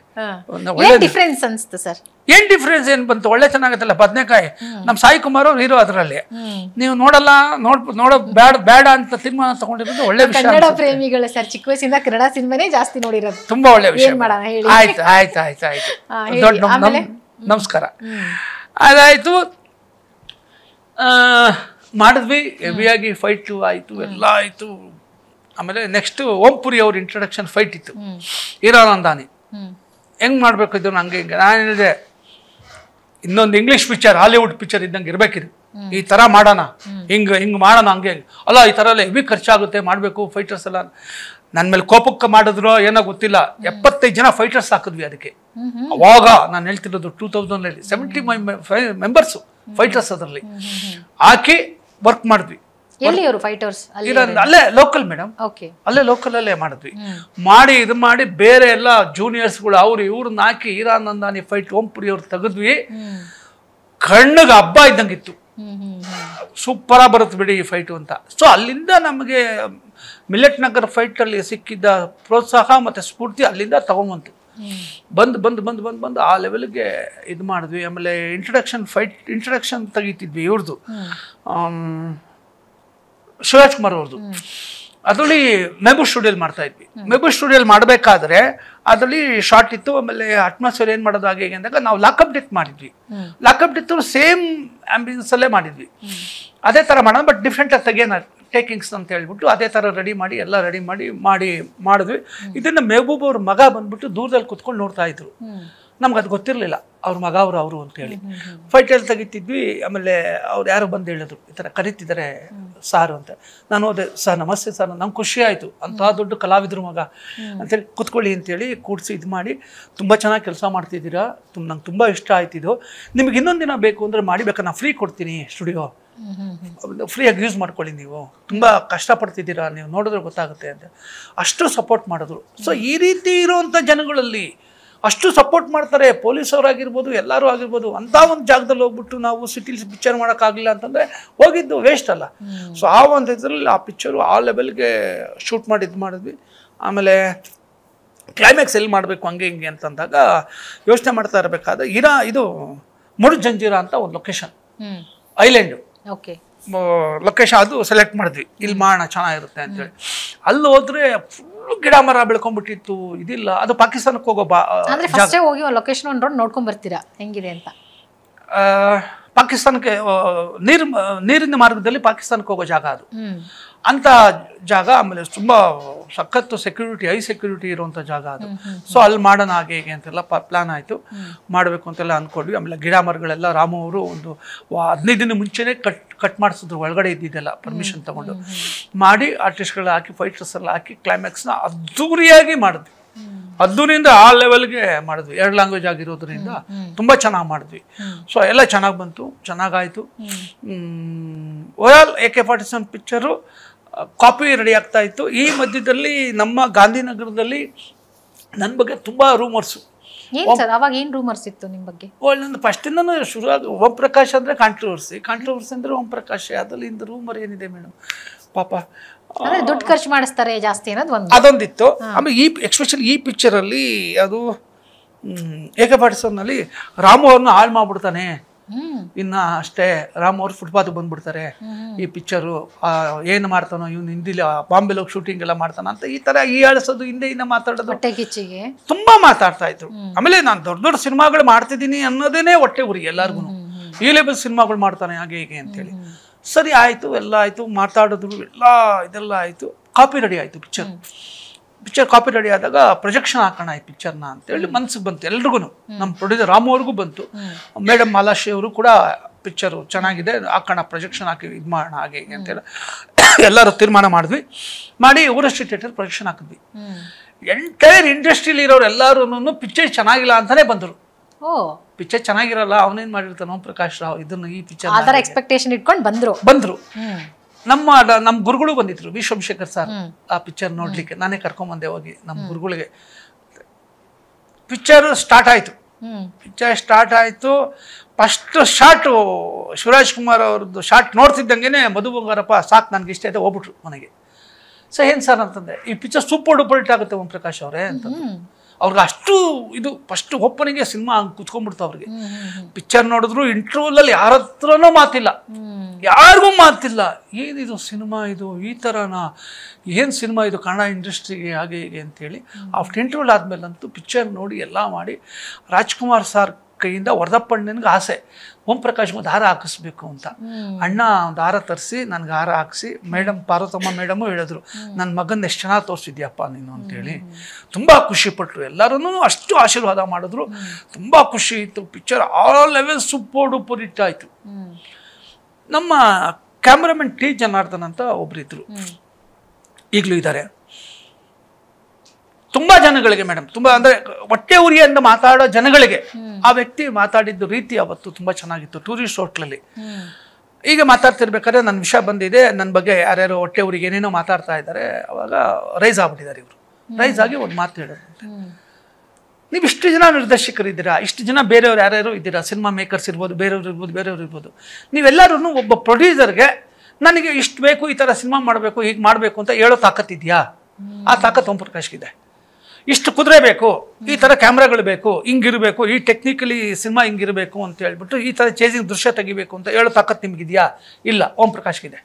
ಏನ್ ಡಿಫರೆನ್ಸ್ ಅನ್ಸ್ತು ಸರ್? ಏನ್ ಡಿಫ್ರೆನ್ಸ್ ಏನ್ ಬಂತು? ಒಳ್ಳೆ ಚೆನ್ನಾಗತ್ತಲ್ಲ ಬದನೆಕಾಯಿ. ನಮ್ಮ ಸಾಯಿ ಕುಮಾರ್ ಅವ್ರು ಹೀರೋ ಅದರಲ್ಲಿ. ನೀವು ನೋಡಲ್ಲ, ನೋಡೋ ಬೇಡ ಅಂತ ತೀರ್ಮಾನ ತಗೊಂಡಿರೋದು ಒಳ್ಳೆ ವಿಷಯ. ಕನ್ನಡ ಪ್ರೇಮಿಗಳು ಸರ್, ಚಿಕ್ಕ ವಯಸ್ಸಿಂದ ಕನ್ನಡ ಸಿನಿಮಾನೇ ಜಾಸ್ತಿ ನೋಡಿರೋದು. ತುಂಬಾ ಒಳ್ಳೆ ವಿಷಯ. ಆಯ್ತು ನಮಸ್ಕಾರ. ಅದಾಯ್ತು, ಮಾಡಿದ್ವಿ, ಹೆವಿಯಾಗಿ ಫೈಟು ಆಯಿತು, ಎಲ್ಲ ಆಯಿತು. ಆಮೇಲೆ ನೆಕ್ಸ್ಟ್ ಓಂಪುರಿ ಅವ್ರ ಇಂಟ್ರೊಡಕ್ಷನ್ ಫೈಟ್ ಇತ್ತು, ಹೀರಾನಂದಾನಿ. ಹೆಂಗೆ ಮಾಡಬೇಕು ಇದನ್ನು ಹಂಗೆ ಹಿಂಗೆ. ನಾನು ಹೇಳಿದೆ ಇನ್ನೊಂದು ಇಂಗ್ಲೀಷ್ ಪಿಕ್ಚರ್, ಹಾಲಿವುಡ್ ಪಿಕ್ಚರ್ ಇದ್ದಂಗೆ ಇರಬೇಕಿದು, ಈ ಥರ ಮಾಡೋಣ, ಹಿಂಗೆ ಮಾಡೋಣ, ಹಂಗೆ ಅಲ್ಲ, ಈ ಥರ ಎಲ್ಲ ಹೆವಿ ಖರ್ಚಾಗುತ್ತೆ, ಮಾಡಬೇಕು ಫೈಟರ್ಸ್ ಎಲ್ಲ. ನನ್ನ ಮೇಲೆ ಕೋಪಕ್ಕೆ ಮಾಡಿದ್ರು ಏನೋ ಗೊತ್ತಿಲ್ಲ, 75 ಜನ ಫೈಟರ್ಸ್ ಹಾಕಿದ್ವಿ ಅದಕ್ಕೆ. ಅವಾಗ ನಾನು ಹೇಳ್ತಿರೋದು 2000 75 ಮೆಂಬರ್ಸು ಫೈಟರ್ಸ್ ಅದರಲ್ಲಿ ಹಾಕಿ ವರ್ಕ್ ಮಾಡಿದ್ವಿ. ಅಲ್ಲೇ ಲೋಕಲ್ ಮೇಡಮ್, ಅಲ್ಲೇ ಲೋಕಲ್ ಅಲ್ಲೇ ಮಾಡಿದ್ವಿ. ಮಾಡಿ ಇದು ಮಾಡಿ ಬೇರೆ ಎಲ್ಲ ಜೂನಿಯರ್ಸ್ಗಳು ಅವ್ರು ಇವ್ರನ್ನ ಹಾಕಿ ಹೀರಾನಂದಾನಿ ಫೈಟ್ ಓಂಪುರಿ ಅವ್ರು ತೆಗೆದ್ವಿ. ಕಣ್ಣಿಗೆ ಹಬ್ಬ ಇದ್ದಂಗಿತ್ತು. ಸೂಪರಾಗಿ ಬರುತ್ತೆ ಬಿಡಿ ಈ ಫೈಟು ಅಂತ. ಸೊ ಅಲ್ಲಿಂದ ನಮಗೆ ಮಿಲೆಟ್ ನಗರ್ ಫೈಟಲ್ಲಿ ಸಿಕ್ಕಿದ್ದ ಪ್ರೋತ್ಸಾಹ ಮತ್ತು ಸ್ಫೂರ್ತಿ ಅಲ್ಲಿಂದ ತಗೊಂಬಂತು. ಬಂದು ಆ ಲೆವೆಲ್ಗೆ ಇದು ಮಾಡಿದ್ವಿ. ಆಮೇಲೆ ಇಂಟ್ರಡಕ್ಷನ್ ತೆಗಿತಿದ್ವಿ ಇವ್ರದ್ದು, ಶಿವರಾಜ್ ಕುಮಾರ್ ಅವ್ರದ್ದು. ಅದರಲ್ಲಿ ಮೆಹಬೂಬ್ ಸ್ಟುಡಿಯೋಲಿ ಮಾಡ್ತಾ ಇದ್ವಿ. ಮೆಹಬೂಬ್ ಸ್ಟುಡಿಯೋಲಿ ಮಾಡಬೇಕಾದ್ರೆ ಅದರಲ್ಲಿ ಶಾರ್ಟ್ ಇತ್ತು. ಆಮೇಲೆ ಅಟ್ಮಾಸ್ಫಿಯರ್ ಏನು ಮಾಡೋದು ಹಾಗೆ ಅಂದಾಗ ನಾವು ಲಾಕಪ್ ಡೆತ್ ಮಾಡಿದ್ವಿ. ಲಾಕಪ್ ಡೆತ್ ಸೇಮ್ ಆಂಬಿಯನ್ಸಲ್ಲೇ ಮಾಡಿದ್ವಿ. ಅದೇ ಥರ ಮಾಡೋಣ, ಬಟ್ ಡಿಫ್ರೆಂಟಾಗಿ ತೆಗೆಯೋಣ ಟೇಕಿಂಗ್ಸ್ ಅಂತ ಹೇಳ್ಬಿಟ್ಟು ಅದೇ ಥರ ಎಲ್ಲ ರೆಡಿ ಮಾಡಿದ್ವಿ. ಇದನ್ನು ಮೆಹಬೂಬ್ ಅವ್ರ ಮಗ ಬಂದ್ಬಿಟ್ಟು ದೂರದಲ್ಲಿ ಕುತ್ಕೊಂಡು ನೋಡ್ತಾ ಇದ್ರು. ನಮ್ಗೆ ಅದು ಗೊತ್ತಿರಲಿಲ್ಲ ಅವ್ರ ಮಗ ಅವರು ಅಂತೇಳಿ. ಫೈಟಲ್ಲಿ ತೆಗಿತಿದ್ವಿ. ಆಮೇಲೆ ಅವ್ರು ಯಾರೋ ಬಂದು ಹೇಳಿದ್ರು, ಈ ಥರ ಕರೀತಿದ್ದಾರೆ ಸಾರು ಅಂತ. ನಾನು ಹೋದೆ, ಸರ್ ನಮಸ್ತೆ ಸರ್, ನಂಗೆ ಖುಷಿ ಆಯಿತು, ಅಂತಹ ದೊಡ್ಡ ಕಲಾವಿದ್ರು ಮಗ ಅಂತೇಳಿ ಕೂತ್ಕೊಳ್ಳಿ ಅಂತೇಳಿ ಕೂಡಿಸಿ ಇದು ಮಾಡಿ, ತುಂಬ ಚೆನ್ನಾಗಿ ಕೆಲಸ ಮಾಡ್ತಿದ್ದೀರಾ, ನಂಗೆ ತುಂಬ ಇಷ್ಟ ಆಯ್ತಿದ್ದು, ನಿಮ್ಗೆ ಇನ್ನೊಂದು ದಿನ ಬೇಕು ಅಂದರೆ ಮಾಡಿ, ಬೇಕಾದ್ರೆ ನಾನು ಫ್ರೀ ಕೊಡ್ತೀನಿ ಸ್ಟುಡಿಯೋ, ಫ್ರೀಯಾಗಿ ಯೂಸ್ ಮಾಡ್ಕೊಳ್ಳಿ, ನೀವು ತುಂಬ ಕಷ್ಟಪಡ್ತಿದ್ದೀರಾ, ನೀವು ನೋಡಿದ್ರೆ ಗೊತ್ತಾಗುತ್ತೆ ಅಂತ ಅಷ್ಟು ಸಪೋರ್ಟ್ ಮಾಡಿದ್ರು. ಸೊ ಈ ರೀತಿ ಇರುವಂಥ ಜನಗಳಲ್ಲಿ ಅಷ್ಟು ಸಪೋರ್ಟ್ ಮಾಡ್ತಾರೆ. ಪೊಲೀಸವರಾಗಿರ್ಬೋದು, ಎಲ್ಲರೂ ಆಗಿರ್ಬೋದು. ಅಂಥ ಒಂದು ಜಾಗದಲ್ಲಿ ಹೋಗ್ಬಿಟ್ಟು ನಾವು ಸಿಟಿಲಿ ಪಿಕ್ಚರ್ ಮಾಡೋಕ್ಕಾಗಲಿಲ್ಲ ಅಂತಂದರೆ ಹೋಗಿದ್ದು ವೇಸ್ಟ್ ಅಲ್ಲ. ಸೊ ಆ ಒಂದು ಇದರಲ್ಲಿ ಆ ಪಿಕ್ಚರು ಆ ಲೆವೆಲ್ಗೆ ಶೂಟ್ ಮಾಡಿದ್ವಿ. ಆಮೇಲೆ ಕ್ಲೈಮ್ಯಾಕ್ಸ್ ಎಲ್ಲಿ ಮಾಡಬೇಕು ಹಂಗೆ ಹಿಂಗೆ ಅಂತಂದಾಗ ಯೋಚನೆ ಮಾಡ್ತಾ ಇರಬೇಕಾದ್ರೆ ಇದು ಮುರು ಜಂಜೀರಾ ಅಂತ ಒಂದು ಲೊಕೇಶನ್, ಐಲ್ಯಾಂಡು ಲೊಕೇಶನ್, ಅದು ಸೆಲೆಕ್ಟ್ ಮಾಡಿದ್ವಿ. ಇಲ್ಲಿ ಮಾಡೋಣ ಚೆನ್ನಾಗಿರುತ್ತೆ ಅಂತೇಳಿ. ಅಲ್ಲಿ ಹೋದ್ರೆ ಫುಲ್ ಗಿಡ ಮರ ಬೆಳ್ಕೊಂಡ್ಬಿಟ್ಟಿತ್ತು. ಇದಿಲ್ಲ, ಅದು ಪಾಕಿಸ್ತಾನಕ್ಕೆ ಹೋಗೋ ಹೋಗಿ ಲೊಕೇಶನ್ ಒಂದು ರೋಡ್ ನೋಡ್ಕೊಂಡ್ ಬರ್ತೀರಾ ಹೆಂಗಿದೆ ಅಂತ. ಪಾಕಿಸ್ತಾನಕ್ಕೆ ನೀರಿನ ಮಾರ್ಗದಲ್ಲಿ ಪಾಕಿಸ್ತಾನಕ್ಕೆ ಹೋಗೋ ಜಾಗ ಅದು, ಅಂತ ಜಾಗ. ಆಮೇಲೆ ತುಂಬ ಸಖತ್ತು ಸೆಕ್ಯೂರಿಟಿ, ಹೈ ಸೆಕ್ಯೂರಿಟಿ ಇರುವಂಥ ಜಾಗ ಅದು. ಸೊ ಅಲ್ಲಿ ಮಾಡೋಣ ಹಾಗೆ ಹೇಗೆ ಅಂತೆಲ್ಲ ಪ್ಲಾನ್ ಆಯಿತು, ಮಾಡಬೇಕು ಅಂತೆಲ್ಲ ಅಂದ್ಕೊಂಡ್ವಿ. ಆಮೇಲೆ ಗಿಡ ಮರಗಳೆಲ್ಲ ರಾಮು ಅವರು ಒಂದು 15 ದಿನ ಮುಂಚೆನೇ ಕಟ್ ಮಾಡಿಸಿದ್ರು, ಒಳಗಡೆ ಇದ್ದಿದ್ದೆಲ್ಲ ಪರ್ಮಿಷನ್ ತೊಗೊಂಡು ಮಾಡಿ, ಆರ್ಟಿಸ್ಟ್ಗಳು ಹಾಕಿ, ಫೈಟರ್ಸ್ ಎಲ್ಲ ಹಾಕಿ ಕ್ಲೈಮ್ಯಾಕ್ಸ್ನ ಅದ್ದೂರಿಯಾಗಿ ಮಾಡಿದ್ವಿ. ಅದ್ದೂರಿಂದ ಆ ಲೆವೆಲ್ಗೆ ಮಾಡಿದ್ವಿ. 2 ಲ್ಯಾಂಗ್ವೇಜ್ ಆಗಿರೋದ್ರಿಂದ ತುಂಬ ಚೆನ್ನಾಗಿ ಮಾಡಿದ್ವಿ. ಸೊ ಎಲ್ಲ ಚೆನ್ನಾಗಿ ಬಂತು, ಚೆನ್ನಾಗಾಯಿತು. Overall AK-47 picture copy ready ಆಗ್ತಾ ಇತ್ತು. ಈ ಮಧ್ಯದಲ್ಲಿ ನಮ್ಮ ಗಾಂಧಿನಗರದಲ್ಲಿ ನನ್ನ ಬಗ್ಗೆ ತುಂಬ ರೂಮರ್ಸು. ಅವಾಗ ಏನು ರೂಮರ್ಸ್ ಇತ್ತು ನಿಮ್ಮ ಬಗ್ಗೆ? ನನ್ನ ಫಸ್ಟಿಂದನೂ ಶುರುವಾಗಿ ಓಂ ಪ್ರಕಾಶ್ ಅಂದರೆ ಕಾಂಟ್ರವರ್ಸಿ ಅಂದರೆ ಓಂ ಪ್ರಕಾಶ್. ಅದರಲ್ಲಿ ಇಂದ ರೂಮರ್ ಏನಿದೆ ಮೇಡಮ್, ಪಾಪ ದುಡ್ಡು ಖರ್ಚು ಮಾಡಿಸ್ತಾರೆ ಜಾಸ್ತಿ ಅನ್ನೋದು ಅದೊಂದಿತ್ತು. ಆಮೇಲೆ ಎಕ್ಸ್ಪೆಷಲಿ ಈ ಪಿಕ್ಚರಲ್ಲಿ ಅದು AK-47ನಲ್ಲಿ ರಾಮು ಅವ್ರನ್ನ ಹಾಳು ಮಾಡ್ಬಿಡ್ತಾನೆ. ಇನ್ನು ಅಷ್ಟೇ, ರಾಮ್ ಅವ್ರು ಫುಟ್ಪಾತ್ ಬಂದ್ಬಿಡ್ತಾರೆ ಈ ಪಿಕ್ಚರು. ಏನು ಮಾಡ್ತಾನೋ ಇವನು, ಹಿಂದಿಲಿ ಬಾಂಬೆಲಿ ಹೋಗಿ ಶೂಟಿಂಗ್ ಎಲ್ಲ ಮಾಡ್ತಾನ ಅಂತ ಈ ಥರ ಹೀಯಾಳಿಸೋದು, ಹಿಂದೆ ಮಾತಾಡೋದು ತುಂಬ ಮಾತಾಡ್ತಾ ಇದ್ರು. ಆಮೇಲೆ ನಾನು ದೊಡ್ಡ ಸಿನಿಮಾಗಳು ಮಾಡ್ತಿದ್ದೀನಿ ಅನ್ನೋದೇನೆ ಹೊಟ್ಟೆ ಉರಿ ಎಲ್ಲರಿಗೂ. ಈ ಲೆವೆಲ್ ಸಿನಿಮಾಗಳು ಮಾಡ್ತಾನೆ ಹಾಗೆ ಹೀಗೆ ಅಂತೇಳಿ. ಸರಿ ಆಯಿತು, ಎಲ್ಲ ಆಯಿತು, ಮಾತಾಡಿದ್ರು, ಇದೆಲ್ಲ ಆಯಿತು. ಕಾಪಿ ರೆಡಿ ಆಯಿತು ಪಿಕ್ಚರ್ ಕಾಪಿ ರೆಡಿ ಆದಾಗ ಪ್ರೊಜೆಕ್ಷನ್ ಹಾಕೋಣ ಈ ಪಿಕ್ಚರ್ನ ಅಂತೇಳಿ ಮನ್ಸಿಗೆ ಬಂತು ಎಲ್ರಿಗೂ. ನಮ್ಮ ಪ್ರೊಡ್ಯೂಸರ್ ರಾಮು ಅವ್ರಿಗೂ ಬಂತು, ಮೇಡಮ್ ಮಾಲಾಶ್ರೀ ಅವರು ಕೂಡ ಪಿಕ್ಚರು ಚೆನ್ನಾಗಿದೆ ಹಾಕೋಣ, ಪ್ರೊಜೆಕ್ಷನ್ ಹಾಕಿ ಇದು ಮಾಡೋಣ ಹಾಗೆ ಹೀಗೆ ಅಂತೇಳಿ ಎಲ್ಲರೂ ತೀರ್ಮಾನ ಮಾಡಿ ಊರಶ್ರೀ ಥಿಯೇಟರ್ ಪ್ರೊಜೆಕ್ಷನ್ ಹಾಕಿದ್ವಿ. ಎಂಟೈರ್ ಇಂಡಸ್ಟ್ರಿಯಲ್ಲಿ ಇರೋರು ಎಲ್ಲರೂ ಪಿಕ್ಚರ್ ಚೆನ್ನಾಗಿಲ್ಲ ಅಂತಾನೆ ಬಂದರು. ಪಿಕ್ಚರ್ ಚೆನ್ನಾಗಿರಲ್ಲ, ಅವನೇನು ಮಾಡಿರ್ತಾನೆ ಓಂ ಪ್ರಕಾಶ್ ರಾವ್ ಇದನ್ನು ಈ ಪಿಕ್ಚರ್ ಎಕ್ಸ್ಪೆಕ್ಟೇಷನ್ ಇಟ್ಕೊಂಡು ಬಂದ್ರು. ನಮ್ಮ ಗುರುಗಳು ಬಂದಿದ್ರು, ವಿ ಸೋಮಶೇಖರ್ ಸರ್ ಆ ಪಿಕ್ಚರ್ ನೋಡ್ಲಿಕ್ಕೆ. ನಾನೇ ಕರ್ಕೊಂಬಂದೆ ಹೋಗಿ ನಮ್ಮ ಗುರುಗಳಿಗೆ. ಪಿಕ್ಚರ್ ಸ್ಟಾರ್ಟ್ ಆಯಿತು. ಫಸ್ಟ್ ಶಾರ್ಟು ಶಿವರಾಜ್ ಕುಮಾರ್ ಅವ್ರದ್ದು ಶಾರ್ಟ್ ನೋಡ್ತಿದ್ದಂಗೆ ಮಧು ಬಂಗಾರಪ್ಪ ಸಾಕು ನನಗೆ ಇಷ್ಟ ಆಯ್ತು ಹೋಗ್ಬಿಟ್ರು ಮನೆಗೆ. ಸೊ ಏನು ಸರ್ ಅಂತಂದೆ, ಈ ಪಿಕ್ಚರ್ ಸೂಪರ್ ಡೂಪರ್ ಹಿಟ್ ಆಗುತ್ತೆ ಓಂ ಪ್ರಕಾಶ್ ಅವರೇ ಅಂತಂದ್ರೆ. ಅವ್ರಿಗೆ ಅಷ್ಟು ಇದು ಫಸ್ಟ್ ಓಪನಿಗೆ ಸಿನಿಮಾ ಹಂಗೆ ಕುತ್ಕೊಂಡ್ಬಿಡ್ತು ಅವ್ರಿಗೆ. ಪಿಕ್ಚರ್ ನೋಡಿದ್ರು ಇಂಟರ್ವ್ಯೂಲಲ್ಲಿ ಯಾರ ಹತ್ರನೂ ಮಾತಿಲ್ಲ, ಯಾರಿಗೂ ಮಾತಿಲ್ಲ. ಏನಿದು ಸಿನಿಮಾ, ಇದು ಈ ಥರನಾ, ಏನು ಸಿನಿಮಾ ಇದು ಕನ್ನಡ ಇಂಡಸ್ಟ್ರಿಗೆ ಹಾಗೆ ಹೀಗೆ ಅಂತೇಳಿ. ಆಫ್ಟರ್ ಇಂಟರ್ವ್ಯೂಲ್ ಆದಮೇಲಂತೂ ಪಿಕ್ಚರ್ ನೋಡಿ ಎಲ್ಲ ಮಾಡಿ ರಾಜ್ಕುಮಾರ್ ಸರ್ ಕೈಯಿಂದ ವರದಪ್ಪಣ್ಣನಿಗೆ ಆಸೆ ಓಂ ಪ್ರಕಾಶ್ಗೆ ಒಂದು ಹಾರ ಹಾಕಿಸ್ಬೇಕು ಅಂತ. ಅಣ್ಣ ಒಂದು ಹಾರ ತರಿಸಿ ನನಗೆ ಹಾರ ಹಾಕಿಸಿ, ಮೇಡಮ್ ಪಾರ್ವತಮ್ಮ ಮೇಡಮು ಹೇಳಿದ್ರು, ನನ್ನ ಮಗನ ಎಷ್ಟು ಚೆನ್ನಾಗಿ ತೋರಿಸಿದ್ಯಪ್ಪ ನೀನು ಅಂತೇಳಿ. ತುಂಬ ಖುಷಿಪಟ್ಟರು, ಎಲ್ಲರೂ ಅಷ್ಟು ಆಶೀರ್ವಾದ ಮಾಡಿದ್ರು. ತುಂಬ ಖುಷಿ ಇತ್ತು. Picture all level super duper hit ಆಯಿತು. ನಮ್ಮ ಕ್ಯಾಮ್ರಾಮನ್ ಟಿ ಜನಾರ್ದನ್ ಅಂತ ಒಬ್ಬರಿದ್ದರು, ಈಗಲೂ ಇದ್ದಾರೆ. ತುಂಬ ಜನಗಳಿಗೆ ಮೇಡಮ್, ತುಂಬ ಅಂದರೆ ಹೊಟ್ಟೆ ಉರಿಯಿಂದ ಮಾತಾಡೋ ಜನಗಳಿಗೆ ಆ ವ್ಯಕ್ತಿ ಮಾತಾಡಿದ್ದು ರೀತಿ ಅವತ್ತು ತುಂಬ ಚೆನ್ನಾಗಿತ್ತು. ಟೂರಿಸ್ಟ್ ಹೋಟ್ಲಲ್ಲಿ ಈಗ ಮಾತಾಡ್ತಿರ್ಬೇಕಾದ್ರೆ ನನ್ನ ವಿಷಯ ಬಂದಿದೆ, ನನ್ನ ಬಗ್ಗೆ ಯಾರ್ಯಾರು ಹೊಟ್ಟೆ ಊರಿಗೆ ಏನೇನೋ ಮಾತಾಡ್ತಾ ಇದ್ದಾರೆ. ಅವಾಗ ರೈಸ್ ಆಗ್ಬಿಟ್ಟಿದ್ದಾರೆ ಇವರು. ರೈಸ್ ಆಗಿ ಒಂದು ಮಾತು ಹೇಳಿದ್ರು, ನೀವು ಇಷ್ಟು ಜನ ನಿರ್ದೇಶಕರಿದ್ದೀರಾ, ಇಷ್ಟು ಜನ ಬೇರೆಯವ್ರು ಯಾರ್ಯಾರು ಇದ್ದೀರಾ, ಸಿನಿಮಾ ಮೇಕರ್ಸ್ ಇರ್ಬೋದು, ಬೇರೆಯವ್ರು ಇರ್ಬೋದು. ನೀವೆಲ್ಲರೂ ಒಬ್ಬ ಪ್ರೊಡ್ಯೂಸರ್ಗೆ ನನಗೆ ಇಷ್ಟು ಬೇಕು, ಈ ಥರ ಸಿನಿಮಾ ಮಾಡಬೇಕು, ಹೀಗೆ ಮಾಡಬೇಕು ಅಂತ ಹೇಳೋ ತಾಕತ್ತಿದೆಯಾ? ಆ ತಾಕತ್ತು ಓಂ ಪ್ರಕಾಶ್ಗಿದೆ. ಇಷ್ಟು ಕುದುರೆ ಬೇಕು, ಈ ಥರ ಕ್ಯಾಮ್ರಾಗಳು ಬೇಕು, ಹಿಂಗಿರಬೇಕು, ಈ ಟೆಕ್ನಿಕಲಿ ಸಿನಿಮಾ ಹಿಂಗಿರಬೇಕು ಅಂತ ಹೇಳ್ಬಿಟ್ಟು ಈ ಥರ ಚೇಸಿಂಗ್ ದೃಶ್ಯ ತೆಗಿಬೇಕು ಅಂತ ಹೇಳೋ ತಾಕತ್ತು ನಿಮಗಿದೆಯಾ? ಇಲ್ಲ, ಓಂ ಪ್ರಕಾಶ್ಗಿದೆ.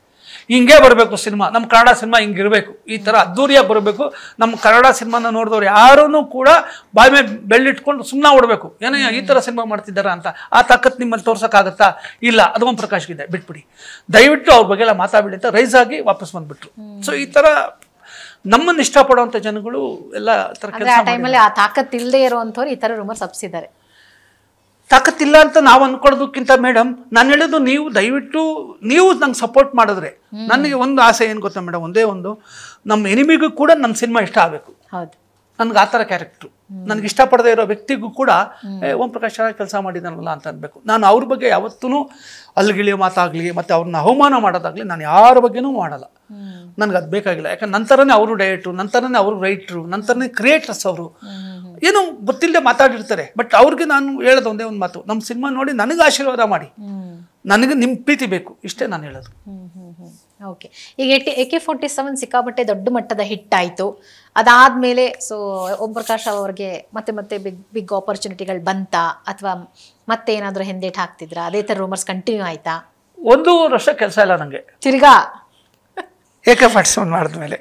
ಹಿಂಗೆ ಬರಬೇಕು ಸಿನಿಮಾ, ನಮ್ಮ ಕನ್ನಡ ಸಿನಿಮಾ ಹಿಂಗಿರಬೇಕು, ಈ ಥರ ಅದ್ದೂರಿಯಾಗಿ ಬರಬೇಕು. ನಮ್ಮ ಕನ್ನಡ ಸಿನಿಮಾನ ನೋಡಿದವ್ರು ಯಾರೂ ಕೂಡ ಬಾಯಿ ಮೇಲೆ ಬೆಳ್ಳಿಟ್ಕೊಂಡು ಸುಮ್ಮನೆ ಓಡಬೇಕು, ಏನೋ ಈ ಥರ ಸಿನಿಮಾ ಮಾಡ್ತಿದ್ದಾರಾ ಅಂತ. ಆ ತಾಕತ್ತು ನಿಮ್ಮಲ್ಲಿ ತೋರ್ಸೋಕ್ಕಾಗತ್ತಾ? ಇಲ್ಲ, ಅದು ಓಂ ಪ್ರಕಾಶ್ಗಿದೆ, ಬಿಟ್ಬಿಡಿ, ದಯವಿಟ್ಟು ಅವ್ರ ಬಗ್ಗೆ ಎಲ್ಲ ಮಾತಾಡಬೇಡಿ ಅಂತ ರೈಸ್ ಆಗಿ ವಾಪಸ್ ಬಂದುಬಿಟ್ರು. ಸೊ ಈ ಥರ ನಮ್ಮನ್ನು ಇಷ್ಟಪಡುವಂಥ ಜನಗಳು ಎಲ್ಲ ಥರ ಕೆಲಸ ಟೈಮಲ್ಲಿ ಆ ತಾಕತ್ತು ಇಲ್ಲದೆ ಇರುವಂಥವ್ರು ಈ ಥರ ರೂಮರ್ಸ್ ಹಬ್ಸಿದ್ದಾರೆ. ತಾಕತ್ತಿಲ್ಲ ಅಂತ ನಾವು ಅಂದ್ಕೊಳ್ಳೋದಕ್ಕಿಂತ ಮೇಡಮ್, ನಾನು ಹೇಳೋದು ನೀವು ದಯವಿಟ್ಟು ನೀವು ನಂಗೆ ಸಪೋರ್ಟ್ ಮಾಡಿದ್ರೆ, ನನಗೆ ಒಂದು ಆಸೆ ಏನು ಗೊತ್ತಾ ಮೇಡಮ್, ಒಂದೇ ಒಂದು, ನಮ್ಮ ಎನಿಮಿಗೂ ಕೂಡ ನಮ್ಮ ಸಿನಿಮಾ ಇಷ್ಟ ಆಗಬೇಕು. ಹೌದು, ನನಗೆ ಆ ಥರ ಕ್ಯಾರೆಕ್ಟ್ರು. ನನಗೆ ಇಷ್ಟಪಡದೇ ಇರೋ ವ್ಯಕ್ತಿಗೂ ಕೂಡ ಓಂ ಪ್ರಕಾಶ್ ಚೆನ್ನಾಗಿ ಕೆಲಸ ಮಾಡಿದಾನಲ್ಲ ಅಂತ ಅನ್ಬೇಕು. ನಾನು ಅವ್ರ ಬಗ್ಗೆ ಯಾವತ್ತೂ ಅಲ್ಲಿಗಿಳಿಯೋ ಮಾತಾಗಲಿ ಮತ್ತು ಅವ್ರನ್ನ ಅವಮಾನ ಮಾಡೋದಾಗಲಿ ನಾನು ಯಾರ ಬಗ್ಗೆನೂ ಮಾಡಲ್ಲ. ನನಗೆ ಅದು ಬೇಕಾಗಿಲ್ಲ. ಯಾಕಂದ್ರೆ ನಂತರನೇ ಅವರು ಡೈರೆಕ್ಟ್ರು, ನಂತರನೇ ಅವರು ರೈಟ್ರು, ನಂತರನೇ ಕ್ರಿಯೇಟರ್ಸ್. ಅವರು ಏನೋ ಗೊತ್ತಿಲ್ಲದೆ ಮಾತಾಡಿರ್ತಾರೆ. ಬಟ್ ಅವ್ರಿಗೆ ನಾನು ಹೇಳೋದು ಒಂದೇ ಒಂದು ಮಾತು, ನಮ್ಮ ಸಿನಿಮಾ ನೋಡಿ ನನಗೆ ಆಶೀರ್ವಾದ ಮಾಡಿ, ನನಗೆ ನಿಮ್ಮ ಪ್ರೀತಿ ಬೇಕು, ಇಷ್ಟೇ ನಾನು ಹೇಳೋದು. ಓಕೆ. ಈಗ AK-47 ಸಿಕ್ಕಾಪಟ್ಟೆ ದೊಡ್ಡ ಮಟ್ಟದ ಹಿಟ್ ಆಯಿತು. ಅದಾದಮೇಲೆ ಸೊ ಓಂ ಪ್ರಕಾಶ್ ಅವ್ರಿಗೆ ಮತ್ತೆ ಬಿಗ್ ಆಪರ್ಚುನಿಟಿಗಳು ಬಂತಾ, ಅಥವಾ ಮತ್ತೆ ಏನಾದರೂ ಹಿಂದೇಟ್ ಹಾಕ್ತಿದ್ರಾ? ಅದೇ ಥರ ರೂಮರ್ಸ್ ಕಂಟಿನ್ಯೂ ಆಯ್ತಾ? 1 ವರ್ಷ ಕೆಲಸ ಇಲ್ಲ ನನಗೆ, ತಿರ್ಗಾ AK-47 ಮಾಡಿದ್ಮೇಲೆ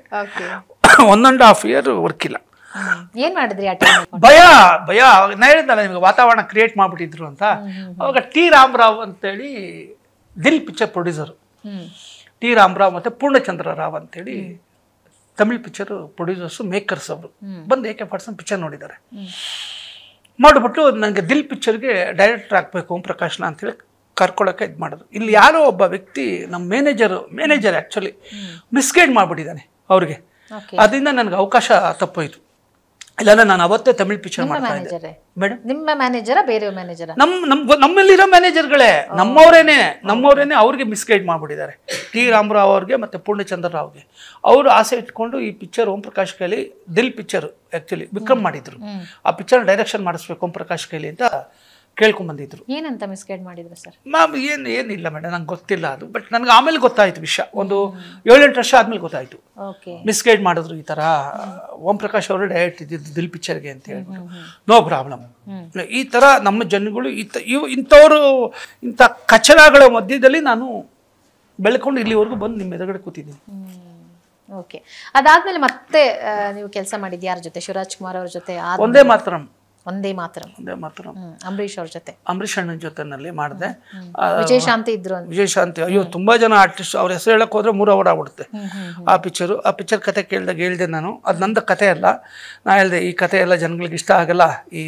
1.5 ಇಯರ್ ವರ್ಕ್ ಇಲ್ಲ. ಏನ್ ಮಾಡಿದ್ರಿ ಆ ಟೈಮ್? ಭಯ ನಾ ಹೇಳಿದ್ನಲ್ಲ ನಿಮಗೆ, ವಾತಾವರಣ ಕ್ರಿಯೇಟ್ ಮಾಡಿಬಿಟ್ಟಿದ್ರು ಅಂತ. ಅವಾಗ ಟಿ ರಾಮರಾವ್ ಅಂತೇಳಿ ದಿಲ್ ಪಿಕ್ಚರ್ ಪ್ರೊಡ್ಯೂಸರು, ಟಿ ರಾಮರಾವ್ ಮತ್ತು ಪೂರ್ಣಚಂದ್ರ ರಾವ್ ಅಂತೇಳಿ ತಮಿಳ್ ಪಿಕ್ಚರ್ ಪ್ರೊಡ್ಯೂಸರ್ಸು, ಮೇಕರ್ಸ್. ಅವರು ಬಂದು AK-47 ಪಿಕ್ಚರ್ ನೋಡಿದ್ದಾರೆ. ಮಾಡಿಬಿಟ್ಟು ನನಗೆ ದಿಲ್ ಪಿಕ್ಚರ್ಗೆ ಡೈರೆಕ್ಟರ್ ಹಾಕಬೇಕು ಓಂ ಪ್ರಕಾಶ್ನ ಅಂತೇಳಿ ಕರ್ಕೊಳ್ಳೋಕೆ ಇದು ಮಾಡೋದು. ಇಲ್ಲಿ ಯಾರೋ ಒಬ್ಬ ವ್ಯಕ್ತಿ, ನಮ್ಮ ಮ್ಯಾನೇಜರ್ ಆ್ಯಕ್ಚುಲಿ ಮಿಸ್ಗೈಡ್ ಮಾಡಿಬಿಟ್ಟಿದ್ದಾನೆ ಅವ್ರಿಗೆ. ಅದರಿಂದ ನನಗೆ ಅವಕಾಶ ತಪ್ಪೋಯ್ತು. ಇಲ್ಲ, ನಾನು ಅವತ್ತೇ ತಮಿಳ್ ಪಿಕ್ಚರ್ ಮಾಡ್ತಾ ಇದ್ದೆ ಮೇಡಮ್. ನಿಮ್ಮ ಮ್ಯಾನೇಜರ, ಬೇರೆ ಮ್ಯಾನೇಜರ? ನಮ್ಮಲ್ಲಿರೋ ಮ್ಯಾನೇಜರ್ಗಳೇ, ನಮ್ಮವರೇನೆ ಅವ್ರಿಗೆ ಮಿಸ್ಗೈಡ್ ಮಾಡಿಬಿಟ್ಟಿದ್ದಾರೆ. ಟಿ ರಾಮರಾವ್ ಅವ್ರಿಗೆ ಮತ್ತು ಪೂರ್ಣಚಂದ್ರ ರಾವ್ಗೆ. ಅವರು ಆಸೆ ಇಟ್ಕೊಂಡು ಈ ಪಿಕ್ಚರ್ ಓಂ ಪ್ರಕಾಶ್ ಕೈಲಿ, ದಿಲ್ ಪಿಕ್ಚರ್ ಆ್ಯಕ್ಚುಲಿ ವಿಕ್ರಮ್ ಮಾಡಿದ್ರು, ಆ ಪಿಕ್ಚರ್ ಡೈರೆಕ್ಷನ್ ಮಾಡಿಸ್ಬೇಕು ಓಂ ಪ್ರಕಾಶ್ ಕೈಲಿ ಅಂತ ಕೇಳ್ಕೊಂಡ್ಬಂದಿದ್ರು. ಏನಂತ ಮಿಸ್ಗೈಡ್ ಮಾಡಿದ್ರು ಸರ್? ಏನಿಲ್ಲ ಮೇಡಮ್, ನಂಗೆ ಗೊತ್ತಿಲ್ಲ ಅದು. ಬಟ್ ನನಗೆ ಆಮೇಲೆ ಗೊತ್ತಾಯ್ತು ವಿಷಯ, ಒಂದು 7-8 ವರ್ಷ ಆದ್ಮೇಲೆ ಗೊತ್ತಾಯ್ತು. ಮಿಸ್ಗೈಡ್ ಮಾಡಿದ್ರು, ಈ ಥರ ಓಂ ಪ್ರಕಾಶ್ ಅವರು ಡೈರೆಕ್ಟ್ ಇದ್ದಿದ್ದು ದಿಲ್ ಪಿಕ್ಚರ್ಗೆ ಅಂತ ಹೇಳ್ಬಿಟ್ಟು. No problem. ಈ ಥರ ನಮ್ಮ ಜನಗಳು ಇಂಥವ್ರು, ಇಂಥ ಕಚಡಗಳ ಮಧ್ಯದಲ್ಲಿ ನಾನು ಬೆಳ್ಕೊಂಡು ಇಲ್ಲಿವರೆಗೂ ಬಂದು ನಿಮ್ಮ ಎದುರುಗಡೆ ಕೂತಿದ್ದೀನಿ. ಓಕೆ. ಅದಾದ್ಮೇಲೆ ಮತ್ತೆ ನೀವು ಕೆಲಸ ಮಾಡಿದ್ದು ಯಾರ ಜೊತೆ? ಶಿವರಾಜ್ ಕುಮಾರ್ ಅವ್ರ ಜೊತೆ? ಒಂದೇ ಮಾತ್ರ. ಅಂಬರೀಷ್ ಅವ್ರ ಜೊತೆ, ಅಂಬರೀಷ್ ಅಣ್ಣನ ಜೊತೆನಲ್ಲಿ ಮಾಡಿದೆ. ವಿಜಯಶಾಂತಿ ಇದ್ರು. ವಿಜಯಶಾಂತಿ, ಅಯ್ಯೋ ತುಂಬಾ ಜನ ಆರ್ಟಿಸ್ಟ್, ಅವ್ರ ಹೆಸರು ಹೇಳಕ್ ಹೋದ್ರೆ 3 ಅವರ್ ಆಗ್ಬಿಡುತ್ತೆ. ಆ ಪಿಕ್ಚರ್ ಕತೆ ಕೇಳಿದಾಗ ಹೇಳಿದೆ ನಾನು, ಅದು ನಂದು ಕತೆ ಅಲ್ಲ. ನಾ ಹೇಳಿದೆ ಈ ಕತೆ ಎಲ್ಲ ಜನಗಳಿಗೆ ಇಷ್ಟ ಆಗಲ್ಲ, ಈ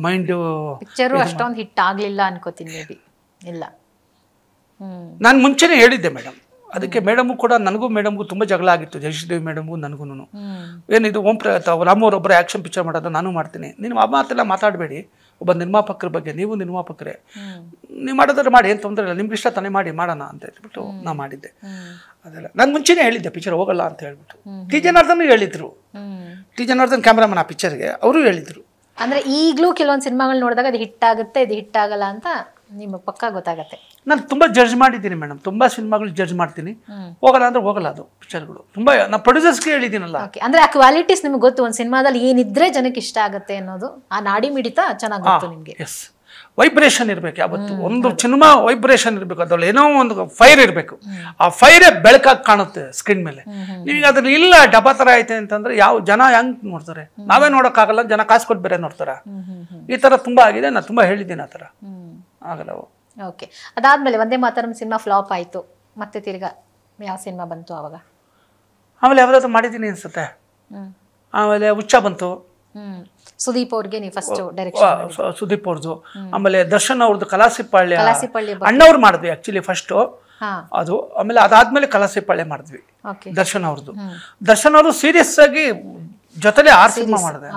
ಮೈಂಡ್ ಪಿಕ್ಚರು ಅಷ್ಟೊಂದು ಹಿಟ್ ಆಗ್ಲಿಲ್ಲ ಅನ್ಕೋತೀನಿ. ಮೇ ಬಿ ಇಲ್ಲ, ನಾನು ಮುಂಚೆನೆ ಹೇಳಿದ್ದೆ ಮೇಡಮ್. ಅದಕ್ಕೆ ಮೇಡಮು ಕೂಡ, ನನಗೂ ಮೇಡಮ್ಗೂ ತುಂಬ ಜಗಳ ಆಗಿತ್ತು, ಜಯಶ್ರೀದೇವಿ ಮೇಡಮ್ಗೂ ನನಗೂ. ಏನಿದು ರಾಮವ್ರೊಬ್ಬರೇ ಆ್ಯಕ್ಷನ್ ಪಿಕ್ಚರ್ ಮಾಡೋದು, ನಾನು ಮಾಡ್ತೀನಿ, ನೀನು ಆ ಮಾತೆಲ್ಲ ಮಾತಾಡಬೇಡಿ, ಒಬ್ಬ ನಿರ್ಮಾಪಕರ ಬಗ್ಗೆ, ನೀವು ನಿರ್ಮಾಪಕರೇ, ನೀವು ಮಾಡೋದಾದ್ರೆ ಮಾಡಿ, ಏನು ತೊಂದರೆ ಇಲ್ಲ, ನಿಮ್ಗೆ ಇಷ್ಟ ತಾನೇ ಮಾಡಿ, ಮಾಡೋಣ ಅಂತ ಹೇಳ್ಬಿಟ್ಟು ನಾ ಮಾಡಿದ್ದೆ. ಅದೆಲ್ಲ ನಾನು ಮುಂಚೆನೇ ಹೇಳಿದ್ದೆ ಪಿಕ್ಚರ್ ಹೋಗಲ್ಲ ಅಂತ ಹೇಳ್ಬಿಟ್ಟು. ಟಿ ಜನಾರ್ದನ್ ಹೇಳಿದ್ರು, ಟಿ ಜನಾರ್ದನ್ ಕ್ಯಾಮ್ರಾಮನ್ ಆ ಪಿಕ್ಚರ್ಗೆ, ಅವರು ಹೇಳಿದ್ರು. ಅಂದರೆ ಈಗಲೂ ಕೆಲವೊಂದು ಸಿನಿಮಾಗಳು ನೋಡಿದಾಗ ಅದು ಹಿಟ್ ಆಗುತ್ತೆ, ಇದು ಹಿಟ್ ಆಗಲ್ಲ ಅಂತ ನಿಮಗೆ ಪಕ್ಕ ಗೊತ್ತಾಗತ್ತೆ. ನಾನು ತುಂಬ ಜಡ್ಜ್ ಮಾಡಿದ್ದೀನಿ ಮೇಡಮ್, ತುಂಬ ಸಿನಿಮಾಗಳು ಜಡ್ಜ್ ಮಾಡ್ತೀನಿ. ಹೋಗಲ್ಲ ಅಂದ್ರೆ ಹೋಗಲ್ಲ ಅದು ಪಿಕ್ಚರ್ಗಳು. ತುಂಬ ನಾನು ಪ್ರೊಡ್ಯೂಸರ್ಸ್ಗೆ ಹೇಳಿದ್ದೀನಲ್ಲ. ಅಂದರೆ ಆ ಕ್ವಾಲಿಟೀಸ್ ನಿಮ್ಗೆ ಗೊತ್ತು, ಒಂದು ಸಿನಿಮಾದಲ್ಲಿ ಏನಿದ್ರೆ ಜನಕ್ಕೆ ಇಷ್ಟ ಆಗುತ್ತೆ ಅನ್ನೋದು, ಆ ನಾಡಿ ಮಿಡಿತ ಚೆನ್ನಾಗಿ ಗೊತ್ತು ನಿಮಗೆ. ಎಸ್, ವೈಬ್ರೇಷನ್ ಇರಬೇಕು ಯಾವತ್ತು. ಒಂದು ಸಿನಿಮಾ ವೈಬ್ರೇಷನ್ ಇರಬೇಕು, ಅದ್ರಲ್ಲಿ ಏನೋ ಒಂದು ಫೈರ್ ಇರಬೇಕು. ಆ ಫೈರೇ ಬೆಳಕಾಗಿ ಕಾಣುತ್ತೆ ಸ್ಕ್ರೀನ್ ಮೇಲೆ. ನಿಮಗೆ ಅದ್ರಲ್ಲಿ ಇಲ್ಲ ಡಬ್ಬ ಥರ ಐತೆ ಅಂತಂದ್ರೆ ಯಾವ ಜನ ಹೆಂಗ್ ನೋಡ್ತಾರೆ? ನಾವೇ ನೋಡೋಕ್ಕಾಗಲ್ಲ, ಜನ ಕಾಸು ಕೊಟ್ಟು ಬೇರೆ ನೋಡ್ತಾರ. ಈ ಥರ ತುಂಬ ಆಗಿದೆ, ನಾನು ತುಂಬ ಹೇಳಿದ್ದೀನಿ ಆ ಥರ ಆಗಲ್ಲ. ಓಕೆ. ಅದಾದ್ಮೇಲೆ ವಂದೇ ಮಾತರಂ ಸಿನಿಮಾ ಫ್ಲಾಪ್ ಆಯ್ತು, ಮತ್ತೆ ತಿರ್ಗಾ ಯಾವ ಸಿನಿಮಾ ಬಂತು ಅವಾಗ? ಆಮೇಲೆ ಯಾವ್ದಾದ್ರು ಮಾಡಿದ್ದೀನಿ ಅನ್ಸುತ್ತೆ. ಆಮೇಲೆ ಹುಚ್ಚ ಬಂತು, ಸುದೀಪ್ ಅವ್ರಿಗೆ ನೀವು ಫಸ್ಟ್ ಡೈರೆಕ್ಷನ್. ಸುದೀಪ್ ಅವ್ರದ್ದು. ಆಮೇಲೆ ದರ್ಶನ್ ಅವ್ರದ್ದು ಕಲಾಸಿಪಾಳ್ಯ ಅಣ್ಣವ್ರು ಮಾಡಿದ್ವಿ ಆಕ್ಚುಲಿ ಫಸ್ಟ್ ಅದು. ಆಮೇಲೆ ಅದಾದ್ಮೇಲೆ ಕಲಾಸಿಪಾಳ್ಯ ಮಾಡಿದ್ವಿ ದರ್ಶನ್ ಅವ್ರದ್ದು. ದರ್ಶನ್ ಅವರು ಸೀರಿಯಸ್ ಆಗಿ ಜೊತೆಲೆ 6 ಸಿನಿಮಾ ಮಾಡಿದೆ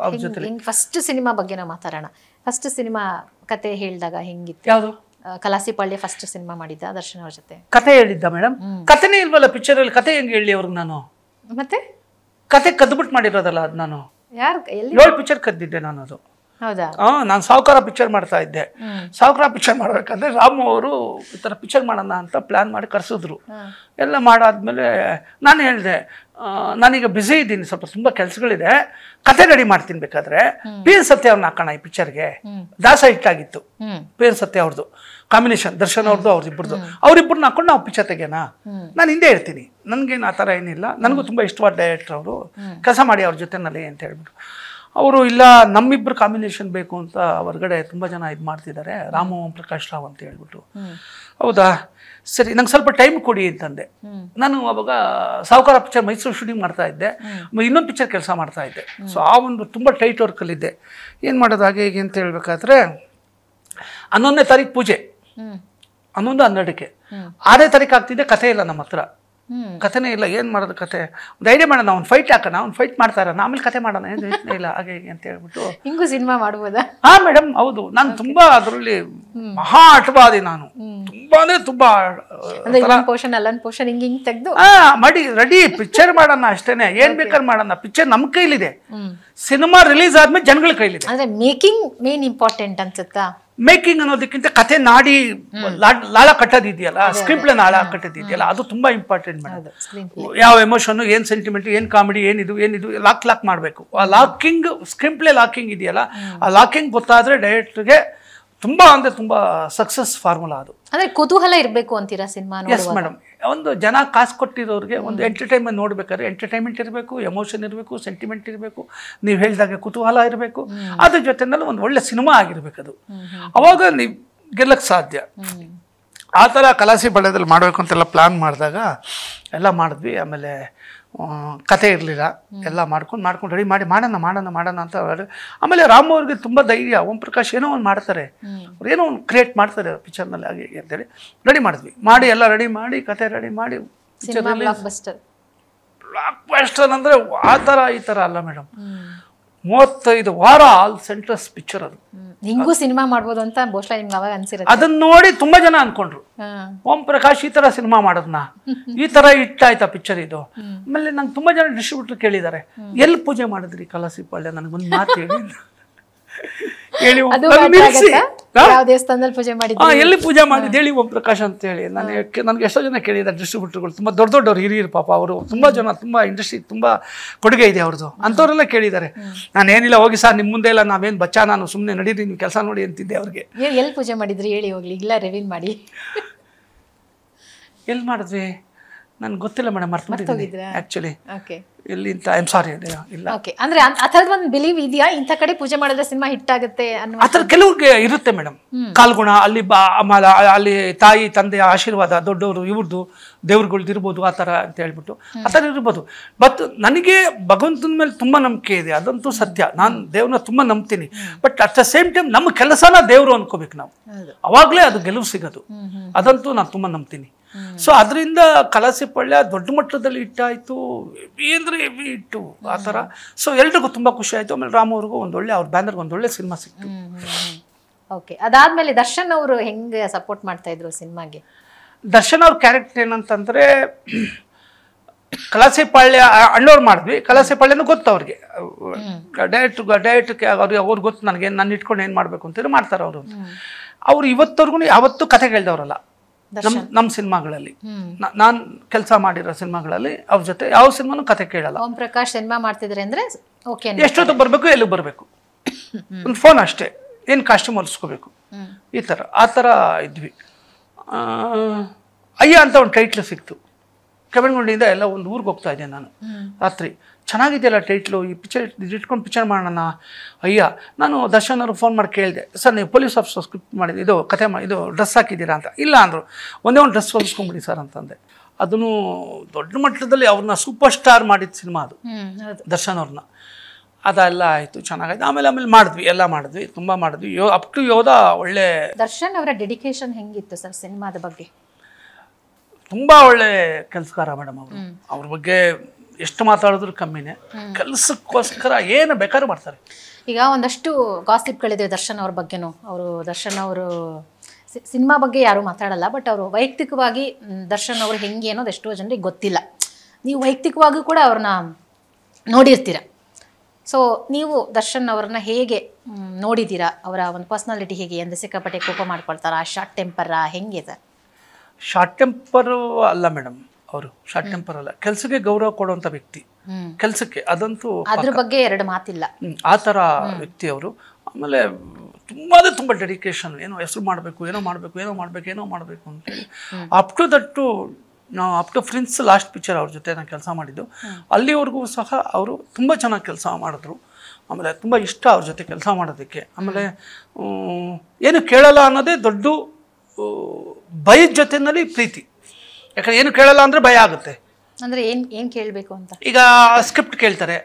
ಅವ್ರ ಜೊತೆ. ಫಸ್ಟ್ ಸಿನಿಮಾ ಬಗ್ಗೆ ನಾವು ಮಾತಾಡೋಣ. ಫಸ್ಟ್ ಸಿನಿಮಾ ಕತೆ ಹೇಳಿದಾಗ ಹೆಂಗಿತ್ತು? ಯಾವುದು? ಕಲಾಸಿಪಾಳ್ಯ ಫಸ್ಟ್ ಸಿನಿಮಾ ಮಾಡಿದ್ದ ದರ್ಶನ್ ಅವ್ರ ಜೊತೆ. ಕತೆ ಹೇಳಿದ್ದ ಮೇಡಮ್? ಕತೆನೇ ಇಲ್ವಲ್ಲ ಪಿಕ್ಚರ್ ಅಲ್ಲಿ, ಕತೆ ಹೆಂಗೆ ಹೇಳಿ ಅವ್ರಿಗೆ ನಾನು? ಮತ್ತೆ ಕತೆ ಕದ್ಬಿಟ್ಟು ಮಾಡಿರೋದಲ್ಲ ಅದು ನಾನು. ಯಾರು ಎಲ್ಲಿ 7 ಪಿಕ್ಚರ್ ಕದ್ದಿದ್ದೆ ನಾನು. ಅದು ಹೌದಾ? ನಾನು ಸಾವುಕಾರ ಪಿಕ್ಚರ್ ಮಾಡ್ತಾ ಇದ್ದೆ. ಸಾವುಕಾರ ಪಿಕ್ಚರ್ ಮಾಡ್ಬೇಕಂದ್ರೆ ರಾಮು ಅವರು ಈ ಥರ ಪಿಕ್ಚರ್ ಮಾಡೋಣ ಅಂತ ಪ್ಲ್ಯಾನ್ ಮಾಡಿ ಕರೆಸಿದ್ರು. ಎಲ್ಲ ಮಾಡಾದ್ಮೇಲೆ ನಾನು ಹೇಳಿದೆ, ನಾನೀಗ ಬ್ಯುಸಿ ಇದ್ದೀನಿ, ಸ್ವಲ್ಪ ತುಂಬ ಕೆಲಸಗಳಿದೆ, ಕತೆ ರೆಡಿ ಮಾಡ್ತೀನಿ, ಬೇಕಾದ್ರೆ ಪಿ ಎನ್ ಸತ್ಯ ಅವ್ರನ್ನ ಹಾಕೋಣ ಈ ಪಿಕ್ಚರ್ಗೆ. ದಾಸ ಹಿಟ್ಟಾಗಿತ್ತು, ಪಿ ಎನ್ ಸತ್ಯ ಅವ್ರದ್ದು ಕಾಂಬಿನೇಷನ್, ದರ್ಶನ್ ಅವ್ರದ್ದು ಅವ್ರಿಬ್ಬರದು, ಅವ್ರಿಬ್ಬರನ್ನ ಹಾಕೊಂಡು ನಾವು ಪಿಕ್ಚರ್ ತೆಗೆಯೋಣ, ನಾನು ಹಿಂದೆ ಇರ್ತೀನಿ, ನನಗೇನು ಆ ಥರ ಏನಿಲ್ಲ, ನನಗೂ ತುಂಬ ಇಷ್ಟವಾದ ಡೈರೆಕ್ಟರ್ ಅವರು, ಕೆಲಸ ಮಾಡಿ ಅವ್ರ ಜೊತೆನಲ್ಲಿ ಅಂತ ಹೇಳ್ಬಿಟ್ಟು. ಅವರು ಇಲ್ಲ ನಮ್ಮಿಬ್ಬರು ಕಾಂಬಿನೇಷನ್ ಬೇಕು ಅಂತ ಹೊರಗಡೆ ತುಂಬ ಜನ ಇದು ಮಾಡ್ತಿದ್ದಾರೆ, ರಾಮು ಪ್ರಕಾಶ್ ರಾವ್ ಅಂತ ಹೇಳ್ಬಿಟ್ಟು. ಹೌದಾ ಸರಿ, ನಂಗೆ ಸ್ವಲ್ಪ ಟೈಮ್ ಕೊಡಿ ಅಂತಂದೆ. ನಾನು ಅವಾಗ ಸಾವುಕಾರ ಪಿಕ್ಚರ್ ಮೈಸೂರು ಶೂಟಿಂಗ್ ಮಾಡ್ತಾ ಇದ್ದೆ, ಇನ್ನೊಂದು ಪಿಕ್ಚರ್ ಕೆಲಸ ಮಾಡ್ತಾ ಇದ್ದೆ. ಸೊ ಆ ಒಂದು ತುಂಬ ಟೈಟ್ ವರ್ಕಲ್ಲಿದ್ದೆ. ಏನು ಮಾಡೋದು ಹಾಗೆ ಹೀಗೆ ಅಂತ ಹೇಳ್ಬೇಕಾದ್ರೆ 11ನೇ ತಾರೀಕು ಪೂಜೆ, 11-12ಕ್ಕೆ. 6ನೇ ತಾರೀಕು ಆಗ್ತಿದ್ದೆ, ಕಥೆ ಇಲ್ಲ ನಮ್ಮ ಹತ್ರ, ಕಥೆನೇ ಇಲ್ಲ. ಏನು ಮಾಡೋದು ಕತೆ? ಒಂದು ಐಡಿಯಾ ಮಾಡೋಣ, ಅವ್ನು ಫೈಟ್ ಹಾಕೋಣ, ಅವ್ನು ಫೈಟ್ ಮಾಡ್ತಾ ಇರೋಣ, ಆಮೇಲೆ ಕತೆ ಮಾಡೋಣ, ಏನು ಯೋಚನೆ ಇಲ್ಲ ಹಾಗೆ ಹೀಗೆ ಅಂತ ಹೇಳ್ಬಿಟ್ಟು. ಹಿಂಗೂ ಸಿನಿಮಾ ಮಾಡ್ಬೋದಾ? ಹಾ ಮೇಡಮ್, ಹೌದು. ನಾನು ತುಂಬಾ ಅದರಲ್ಲಿ ಮಹಾ ಆಟವಾದಿ ನಾನು, ತುಂಬಾನೇ ತುಂಬಾ ಪೋಷನ್ ಹಿಂಗ್ ತೆಗ್ದು ಮಾಡಿ ರೆಡಿ ಪಿಕ್ಚರ್ ಮಾಡೋಣ ಅಷ್ಟೇನೆ, ಏನ್ ಬೇಕಾದ್ರೆ ಮಾಡೋಣ. ಪಿಕ್ಚರ್ ನಮ್ ಕೈಲಿದೆ, ಸಿನಿಮಾ ರಿಲೀಸ್ ಆದ್ಮೇಲೆ ಜನಗಳ ಕೈಲಿದೆ. ಅಂದ್ರೆ ಮೇಕಿಂಗ್ ಮೇನ್ ಇಂಪಾರ್ಟೆಂಟ್ ಅನ್ಸುತ್ತಾ? ಮೇಕಿಂಗ್ ಅನ್ನೋದಕ್ಕಿಂತ ಕತೆ ನಾಡಿ ಲಾಳ ಕಟ್ಟೋದಿದೆಯಲ್ಲ, ಸ್ಕ್ರೀನ್ ಪ್ಲೇ ನಾಳ ಕಟ್ಟೋದಿದೆಯಲ್ಲ, ಅದು ತುಂಬಾ ಇಂಪಾರ್ಟೆಂಟ್ ಮೇಡಮ್. ಯಾವ ಎಮೋಷನ್, ಏನ್ ಸೆಂಟಿಮೆಂಟ್, ಏನ್ ಕಾಮಿಡಿ, ಏನಿದು ಲಾಕ್ ಮಾಡಬೇಕು. ಆ ಲಾಕಿಂಗ್, ಸ್ಕ್ರೀನ್ ಪ್ಲೇ ಲಾಕಿಂಗ್ ಇದೆಯಲ್ಲ, ಆ ಲಾಕಿಂಗ್ ಗೊತ್ತಾದ್ರೆ ಡೈರೆಕ್ಟರ್ಗೆ ತುಂಬಾ ಅಂದ್ರೆ ತುಂಬಾ ಸಕ್ಸಸ್ ಫಾರ್ಮುಲಾ ಅದು. ಅಂದ್ರೆ ಕುತೂಹಲ ಇರಬೇಕು ಅಂತೀರಾ ಸಿನಿಮಾ? ಎಸ್ ಮೇಡಮ್, ಒಂದು ಜನ ಕಾಸು ಕೊಟ್ಟಿರೋರಿಗೆ ಒಂದು ಎಂಟರ್ಟೈನ್ಮೆಂಟ್ ನೋಡ್ಬೇಕಾದ್ರೆ ಎಂಟರ್ಟೈನ್ಮೆಂಟ್ ಇರಬೇಕು, ಎಮೋಷನ್ ಇರಬೇಕು, ಸೆಂಟಿಮೆಂಟ್ ಇರಬೇಕು, ನೀವು ಹೇಳಿದಾಗೆ ಕುತೂಹಲ ಇರಬೇಕು, ಅದ್ರ ಜೊತೆನಲ್ಲಿ ಒಂದು ಒಳ್ಳೆ ಸಿನಿಮಾ ಆಗಿರ್ಬೇಕು. ಅದು ಅವಾಗ ನೀವು ಗೆಲ್ಲಕ್ಕೆ ಸಾಧ್ಯ. ಆ ಥರ ಕಲಾಸಿ ಬಳ್ಯದಲ್ಲಿ ಮಾಡಬೇಕು ಅಂತೆಲ್ಲ ಪ್ಲ್ಯಾನ್ ಮಾಡಿದಾಗ ಎಲ್ಲ ಮಾಡಿದ್ವಿ. ಆಮೇಲೆ ಕತೆ ಇರಲಿಲ್ಲ, ಎಲ್ಲ ಮಾಡ್ಕೊಂಡು ರೆಡಿ ಮಾಡಿ ಮಾಡೋಣ ಅಂತ. ಆಮೇಲೆ ರಾಮ್ ಅವ್ರಿಗೆ ತುಂಬ ಧೈರ್ಯ, ಓಂ ಪ್ರಕಾಶ್ ಏನೋ ಒಂದು ಮಾಡ್ತಾರೆ, ಅವ್ರು ಏನೋ ಒಂದು ಕ್ರಿಯೇಟ್ ಮಾಡ್ತಾರೆ ಪಿಕ್ಚರ್ನಲ್ಲಿ ಹಾಗೆ ಅಂತೇಳಿ ರೆಡಿ ಮಾಡಿದ್ವಿ. ಎಲ್ಲ ರೆಡಿ ಮಾಡಿ, ಕತೆ ರೆಡಿ ಮಾಡಿ, ಬ್ಲಾಕ್ ಬಸ್ಟರ್ ಅಂದರೆ ಆ ಥರ ಈ ಥರ ಅಲ್ಲ ಮೇಡಮ್, 35 ವಾರ ಆಲ್ ಸೆಂಟ್ರಸ್ ಪಿಕ್ಚರ್ ಅದು. ಹಿಂಗೂ ಸಿನಿಮಾ ಮಾಡ್ಬೋದು ಅಂತ ಬಹುಶಃ ನಿಮ್ಗೆ ಅವಾಗ ಅನ್ಸಿರುತ್ತೆ. ಅದನ್ನ ನೋಡಿ ತುಂಬಾ ಜನ ಅನ್ಕೊಂಡ್ರು, ಓಂ ಪ್ರಕಾಶ್ ಈ ತರ ಸಿನಿಮಾ ಮಾಡೋದನ್ನ, ಈ ತರ ಇಟ್ಟಾಯ್ತಾ ಪಿಕ್ಚರ್ ಇದು. ಆಮೇಲೆ ನಂಗೆ ತುಂಬಾ ಜನ ಡಿಸ್ಟ್ರಿಬ್ಯೂಟರ್ ಕೇಳಿದ್ದಾರೆ, ಎಲ್ಲಿ ಪೂಜೆ ಮಾಡಿದ್ರಿ ಕಲಾಸಿ ಪಾಳ್ಯ, ನನಗೊಂದು ಮಾತು ಹೇಳಿ ದೇವಸ್ಥಾನದಲ್ಲಿ ಪೂಜೆ ಮಾಡಿದ್ರಿ, ಎಲ್ಲಿ ಪೂಜೆ ಮಾಡಿದ್ದು ಹೇಳಿ ಓಂ ಪ್ರಕಾಶ್ ಅಂತ ಹೇಳಿ. ನನಗೆ ಎಷ್ಟೋ ಜನ ಕೇಳಿದ್ದಾರೆ ಡಿಸ್ಟ್ರಿಬ್ಯೂಟರ್ಗಳು, ತುಂಬ ದೊಡ್ಡವ್ರು, ಹಿರಿಯರು ಪಾಪ, ಅವರು ತುಂಬ ಜನ, ತುಂಬ ಇಂಡಸ್ಟ್ರಿ ತುಂಬ ಕೊಡುಗೆ ಇದೆ ಅವ್ರದ್ದು, ಅಂಥವ್ರೆಲ್ಲ ಕೇಳಿದ್ದಾರೆ. ನಾನು ಏನಿಲ್ಲ, ಹೋಗಿ ಸರ್ ನಿಮ್ಮ ಮುಂದೆ ಎಲ್ಲ ನಾವೇನು ಬಚ್ಚಾ, ನಾನು ಸುಮ್ಮನೆ ನಡೀರಿ, ನೀವು ಕೆಲಸ ನೋಡಿ ಅಂತಿದ್ದೆ ಅವ್ರಿಗೆ. ಎಲ್ಲಿ ಪೂಜೆ ಮಾಡಿದ್ರಿ ಹೇಳಿ ಹೋಗ್ಲಿ, ಇಲ್ಲ ರಿವೀಲ್ ಮಾಡಿ. ಎಲ್ಲಿ ಮಾಡಿದ್ವಿ ನನ್ಗೆ ಗೊತ್ತಿಲ್ಲ ಮೇಡಮ್, ಮರ್ತೋಗಿದ್ದೆ ಆ್ಯಕ್ಚುಲಿ. ಓಕೆ, ಎಲ್ಲಿ ಅಂತ ಐ ಆಮ್ ಸಾರಿ, ಇಲ್ಲ. ಓಕೆ, ಅಂದ್ರೆ ಆ ಥರದ ಒಂದು ಬಿಲೀವ್ ಇದೆಯಾ, ಇಂಥ ಕಡೆ ಪೂಜೆ ಮಾಡಿದ್ರೆ ಸಿನಿಮಾ ಹಿಟ್ ಆಗುತ್ತೆ ಅನ್ನೋ ಆ ಥರ ಕೆಲವ್ರಿಗೆ ಇರುತ್ತೆ ಮೇಡಮ್. ಕಾಲ್ಗುಣ ಅಲ್ಲಿ ಅಲ್ಲಿ ತಾಯಿ ತಂದೆಯ ಆಶೀರ್ವಾದ, ದೊಡ್ಡವರು ಇವ್ರದ್ದು ದೇವ್ರುಗಳ್ದು ಇರ್ಬೋದು, ಆ ಥರ ಅಂತ ಹೇಳ್ಬಿಟ್ಟು ಆ ಥರ ಇರ್ಬೋದು. ಬಟ್ ನನಗೆ ಭಗವಂತನ ಮೇಲೆ ತುಂಬ ನಂಬಿಕೆ ಇದೆ, ಅದಂತೂ ಸತ್ಯ. ನಾನು ದೇವ್ರನ್ನ ತುಂಬ ನಂಬ್ತೀನಿ. But at the same time ನಮ್ಮ ಕೆಲಸನ ದೇವರು ಅನ್ಕೋಬೇಕು ನಾವು, ಅವಾಗಲೇ ಅದು ಗೆಲುವು ಸಿಗೋದು. ಅದಂತೂ ನಾನು ತುಂಬ ನಂಬ್ತೀನಿ. ಸೊ ಅದರಿಂದ ಕಲಾಸಿ ಪಾಳ್ಯ ದೊಡ್ಡ ಮಟ್ಟದಲ್ಲಿ ಇಟ್ಟಾಯಿತು, ಅಂದ್ರೆ ಇಟ್ಟು ಆ ಥರ. ಸೊ ಎಲ್ರಿಗೂ ತುಂಬ ಖುಷಿ ಆಯಿತು. ಆಮೇಲೆ ರಾಮ್ ಅವ್ರಿಗೂ ಒಂದೊಳ್ಳೆ, ಅವ್ರ ಬ್ಯಾನರ್ಗೆ ಒಂದೊಳ್ಳೆ ಸಿನಿಮಾ ಸಿಕ್ತು. ಓಕೆ, ಅದಾದ್ಮೇಲೆ ದರ್ಶನ್ ಅವರು ಹೆಂಗೆ ಸಪೋರ್ಟ್ ಮಾಡ್ತಾ ಇದ್ರು ಸಿನಿಮಾಗೆ? ದರ್ಶನ್ ಅವ್ರ ಕ್ಯಾರೆಕ್ಟರ್ ಏನಂತಂದ್ರೆ, ಕಲಾಸಿ ಪಾಳ್ಯ ಅಣ್ಣವ್ರು ಮಾಡಿದ್ವಿ, ಕಲಾಸಿ ಪಾಳ್ಯನೂ ಗೊತ್ತು ಅವ್ರಿಗೆ, ಡೈರೆಕ್ಟ್ ಅವ್ರಿಗೆ ಗೊತ್ತು ನನಗೆ, ನಾನು ಇಟ್ಕೊಂಡು ಏನು ಮಾಡಬೇಕು ಅಂತೇಳಿ ಮಾಡ್ತಾರೆ ಅವರು. ಅವ್ರು ಇವತ್ತವರೆಗೂ ಯಾವತ್ತೂ ಕತೆ ಕೇಳ್ದವ್ರಲ್ಲ ನಮ್ಮ ಸಿನಿಮಾಗಳಲ್ಲಿ. ನಾನು ಕೆಲಸ ಮಾಡಿರೋ ಸಿನಿಮಾಗಳಲ್ಲಿ ಅವ್ರ ಜೊತೆ ಯಾವ ಸಿನಿಮಾನು ಕತೆ ಕೇಳಲ್ಲ. ಓಂ ಪ್ರಕಾಶ್ ಸಿನಿಮಾ ಮಾಡ್ತಿದ್ರೆ ಅಂದ್ರೆ ಎಷ್ಟೊತ್ತು ಬರಬೇಕು, ಎಲ್ಲಿಗೆ ಬರಬೇಕು, ಒಂದು ಫೋನ್ ಅಷ್ಟೇ, ಏನು ಕಾಸ್ಟ್ಯೂಮ್ ಹೊಲಿಸ್ಕೋಬೇಕು, ಈ ಥರ ಆ ಥರ ಇದ್ವಿ. ಅಯ್ಯ ಅಂತ ಒಂದು ಟೈಟ್ಲ್ ಸಿಕ್ತು. ಕೆಮ್ಮಣ್ಣುಗುಂಡಿಯಿಂದ ಎಲ್ಲ ಒಂದು ಊರಿಗೆ ಹೋಗ್ತಾ ಇದ್ದೆ ನಾನು ರಾತ್ರಿ. ಚೆನ್ನಾಗಿದೆಯಲ್ಲ ಟೈಟ್ಲು, ಈ ಪಿಕ್ಚರ್ ಇಟ್ಕೊಂಡು ಪಿಕ್ಚರ್ ಮಾಡೋಣ ಅಯ್ಯ. ನಾನು ದರ್ಶನ್ ಅವ್ರಿಗೆ ಫೋನ್ ಮಾಡಿ ಕೇಳಿದೆ, ಸರ್ ನೀವು ಪೊಲೀಸ್ ಆಫೀಸರ್ ಸ್ಕ್ರಿಪ್ಟ್ ಮಾಡಿದ್ದು, ಇದು ಕತೆ ಇದು ಡ್ರೆಸ್ ಹಾಕಿದ್ದೀರಾ ಅಂತ. ಇಲ್ಲ ಅಂದರು. ಒಂದೇ ಒಂದು ಡ್ರೆಸ್ ಹೊಲಿಸ್ಕೊಂಬಿಡಿ ಸರ್ ಅಂತಂದೆ. ಅದನ್ನು ದೊಡ್ಡ ಮಟ್ಟದಲ್ಲಿ ಅವ್ರನ್ನ ಸೂಪರ್ ಸ್ಟಾರ್ ಮಾಡಿದ ಸಿನಿಮಾ ಅದು, ದರ್ಶನ್ ಅವ್ರನ್ನ. ಅದೆಲ್ಲ ಆಯಿತು, ಚೆನ್ನಾಗಾಯ್ತು. ಆಮೇಲೆ ಮಾಡಿದ್ವಿ, ಎಲ್ಲ ಮಾಡಿದ್ವಿ, ತುಂಬ ಮಾಡಿದ್ವಿ. ಅಪ್ ಟು ಯೋಧ ಒಳ್ಳೆ. ದರ್ಶನ್ ಅವರ ಡೆಡಿಕೇಶನ್ ಹೆಂಗಿತ್ತು ಸರ್ ಸಿನಿಮಾದ ಬಗ್ಗೆ? ತುಂಬ ಒಳ್ಳೆ ಕೆಲಸಗಾರ ಮೇಡಮ್ ಅವರು. ಅವ್ರ ಬಗ್ಗೆ ಎಷ್ಟು ಮಾತಾಡಿದ್ರು ಕಮ್ಮಿನೇ. ಕೆಲಸಕ್ಕೋಸ್ಕರ ಏನು ಬೇಕಾದ್ರೂ ಮಾಡ್ತಾರೆ. ಈಗ ಒಂದಷ್ಟು ಗಾಸಿಪ್ಗಳಿದೆ ದರ್ಶನ್ ಅವ್ರ ಬಗ್ಗೆನೂ. ದರ್ಶನ್ ಅವರು ಸಿನಿಮಾ ಬಗ್ಗೆ ಯಾರೂ ಮಾತಾಡಲ್ಲ, ಬಟ್ ಅವರು ವೈಯಕ್ತಿಕವಾಗಿ ದರ್ಶನ್ ಅವರು ಹೆಂಗೆ ಅನ್ನೋದು ಎಷ್ಟೋ ಜನರಿಗೆ ಗೊತ್ತಿಲ್ಲ. ನೀವು ವೈಯಕ್ತಿಕವಾಗಿ ಕೂಡ ಅವ್ರನ್ನ ನೋಡಿರ್ತೀರ. ಸೊ ನೀವು ದರ್ಶನ್ ಅವ್ರನ್ನ ಹೇಗೆ ನೋಡಿದ್ದೀರಾ? ಅವರ ಒಂದು ಪರ್ಸ್ನಾಲಿಟಿ ಹೇಗೆ ಅಂದರೆ ಸಿಕ್ಕಾಪಟ್ಟೆ ಕೋಪ ಮಾಡ್ಕೊಳ್ತಾರಾ, ಶಾರ್ಟ್ ಟೆಂಪರಾ, ಹೆಂಗೆ ಸರ್? ಶಾರ್ಟ್ ಟೆಂಪರ್ ಅಲ್ಲ ಮೇಡಮ್, ಅವರು ಶಾರ್ಟ್ ಟೆಂಪರ್ ಅಲ್ಲ, ಕೆಲಸಕ್ಕೆ ಗೌರವ ಕೊಡುವಂಥ ವ್ಯಕ್ತಿ, ಕೆಲಸಕ್ಕೆ ಅದಂತೂ ಅದ್ರ ಬಗ್ಗೆ ಎರಡು ಮಾತಿಲ್ಲ. ಆ ಥರ ವ್ಯಕ್ತಿ ಅವರು. ಆಮೇಲೆ ತುಂಬ ಡೆಡಿಕೇಶನ್, ಏನೋ ಹೆಸರು ಮಾಡಬೇಕು, ಏನೋ ಮಾಡಬೇಕು ಅಂತೇಳಿ ಅಪ್ ಟು ದಟ್ಟು. ನಾವು up to prince last picture ಅವ್ರ ಜೊತೆ ನಾನು ಕೆಲಸ ಮಾಡಿದ್ದು, ಅಲ್ಲಿವರೆಗೂ ಸಹ ಅವರು ತುಂಬ ಚೆನ್ನಾಗಿ ಕೆಲಸ ಮಾಡಿದ್ರು. ಆಮೇಲೆ ತುಂಬ ಇಷ್ಟ ಅವ್ರ ಜೊತೆ ಕೆಲಸ ಮಾಡೋದಕ್ಕೆ. ಆಮೇಲೆ ಏನು ಕೇಳಲ್ಲ ಅನ್ನೋದೇ ದೊಡ್ಡ ಭಯದ ಜೊತೆಯಲ್ಲಿ ಪ್ರೀತಿ. ಯಾಕಂದ್ರೆ ಏನು ಕೇಳಲ್ಲ ಅಂದರೆ ಭಯ ಆಗುತ್ತೆ. ಅಂದರೆ ಏನು ಕೇಳಬೇಕು ಅಂತ, ಈಗ ಸ್ಕ್ರಿಪ್ಟ್ ಕೇಳ್ತಾರೆ,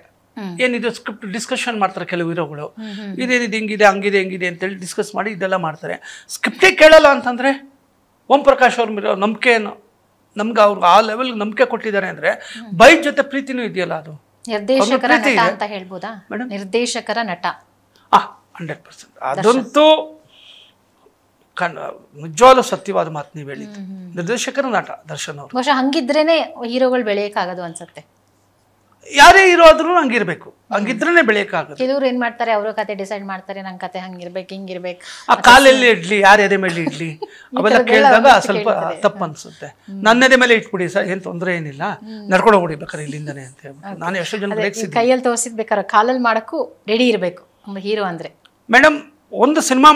ಏನಿದೆ ಸ್ಕ್ರಿಪ್ಟ್ ಡಿಸ್ಕಷನ್ ಮಾಡ್ತಾರೆ ಕೆಲವು ಹೀರೋಗಳು, ಇದೇನಿದೆ ಹಿಂಗಿದೆ ಹಂಗಿದೆ ಅಂತೇಳಿ ಡಿಸ್ಕಸ್ ಮಾಡಿ ಇದೆಲ್ಲ ಮಾಡ್ತಾರೆ. ಸ್ಕ್ರಿಪ್ಟೇ ಕೇಳಲ್ಲ ಅಂತಂದರೆ ಓಂ ಪ್ರಕಾಶ್ ಅವ್ರ ಮೇಲೆ ನಂಬಿಕೆಯನ್ನು, ನಮ್ಗೆ ಅವ್ರು ಆ ಲೆವೆಲ್ಗೆ ನಂಬಿಕೆ ಕೊಟ್ಟಿದ್ದಾರೆ ಅಂದರೆ ಬೈಟ್ ಜೊತೆ ಪ್ರೀತಿನೂ ಇದೆಯಲ್ಲ, ಅದು ನಿರ್ದೇಶಕರ ನಟ ಅಂತ ಹೇಳ್ಬೋದಾ ಮೇಡಮ್? ನಿರ್ದೇಶಕರ ನಟ 100%. ಅದಂತೂ ನಿಜವಾಗ್ಲೂ ಸತ್ಯವಾದ ಮಾತು ನೀವು ಹೇಳಿದ್ದು. ನಿರ್ದೇಶಕರ ನಟ ದರ್ಶನ್ ಅವರು. ಬಹುಶಃ ಹಂಗಿದ್ರೇನೆ ಹೀರೋಗಳು ಬೆಳೆಯಕ್ಕಾಗೋದು ಅನ್ಸುತ್ತೆ. ಯಾರೇ ಹೀರೋ ಆದ್ರೂ ಹಂಗಿರ್ಬೇಕು, ಹಂಗಿದ್ರೇನೆ ಬೆಳೆಯಕ್ಕಾಗೋದು. ಕೆಲವ್ರು ಏನ್ ಮಾಡ್ತಾರೆ, ಅವ್ರ ಕತೆ ಡಿಸೈಡ್ ಮಾಡ್ತಾರೆ, ನಂಗೆ ಕತೆ ಹಂಗಿರ್ಬೇಕು ಹಿಂಗಿರ್ಬೇಕು, ಆ ಕಾಲಲ್ಲಿ ಇಡ್ಲಿ, ಯಾರ ಎದೆ ಮೇಲೆ ಇಡ್ಲಿ, ಅವೆಲ್ಲ ಕೇಳಿದಾಗ ಸ್ವಲ್ಪ ತಪ್ಪು ಅನ್ಸುತ್ತೆ. ನನ್ನ ಎದೆ ಮೇಲೆ ಇಟ್ಬಿಡಿ ಸರ್, ಏನ್ ತೊಂದರೆ ಏನಿಲ್ಲ, ನಡ್ಕೊಂಡು ಹೋಗ್ಬೇಕಾರೆ ಇಲ್ಲಿಂದಾನೆ ಅಂತ ಹೇಳ್ಬಿಟ್ಟು ನಾನು ಎಷ್ಟೋ ಜನ ಕೈಯಲ್ಲಿ ತೋರಿಸಿದ್ಬೇಕಾರೆ ಕಾಲಲ್ಲಿ ಮಾಡಕ್ಕೂ ರೆಡಿ ಇರಬೇಕು ಹೀರೋ ಅಂದ್ರೆ. ಮೇಡಮ್, ಒಂದು ಸಿನಿಮಾ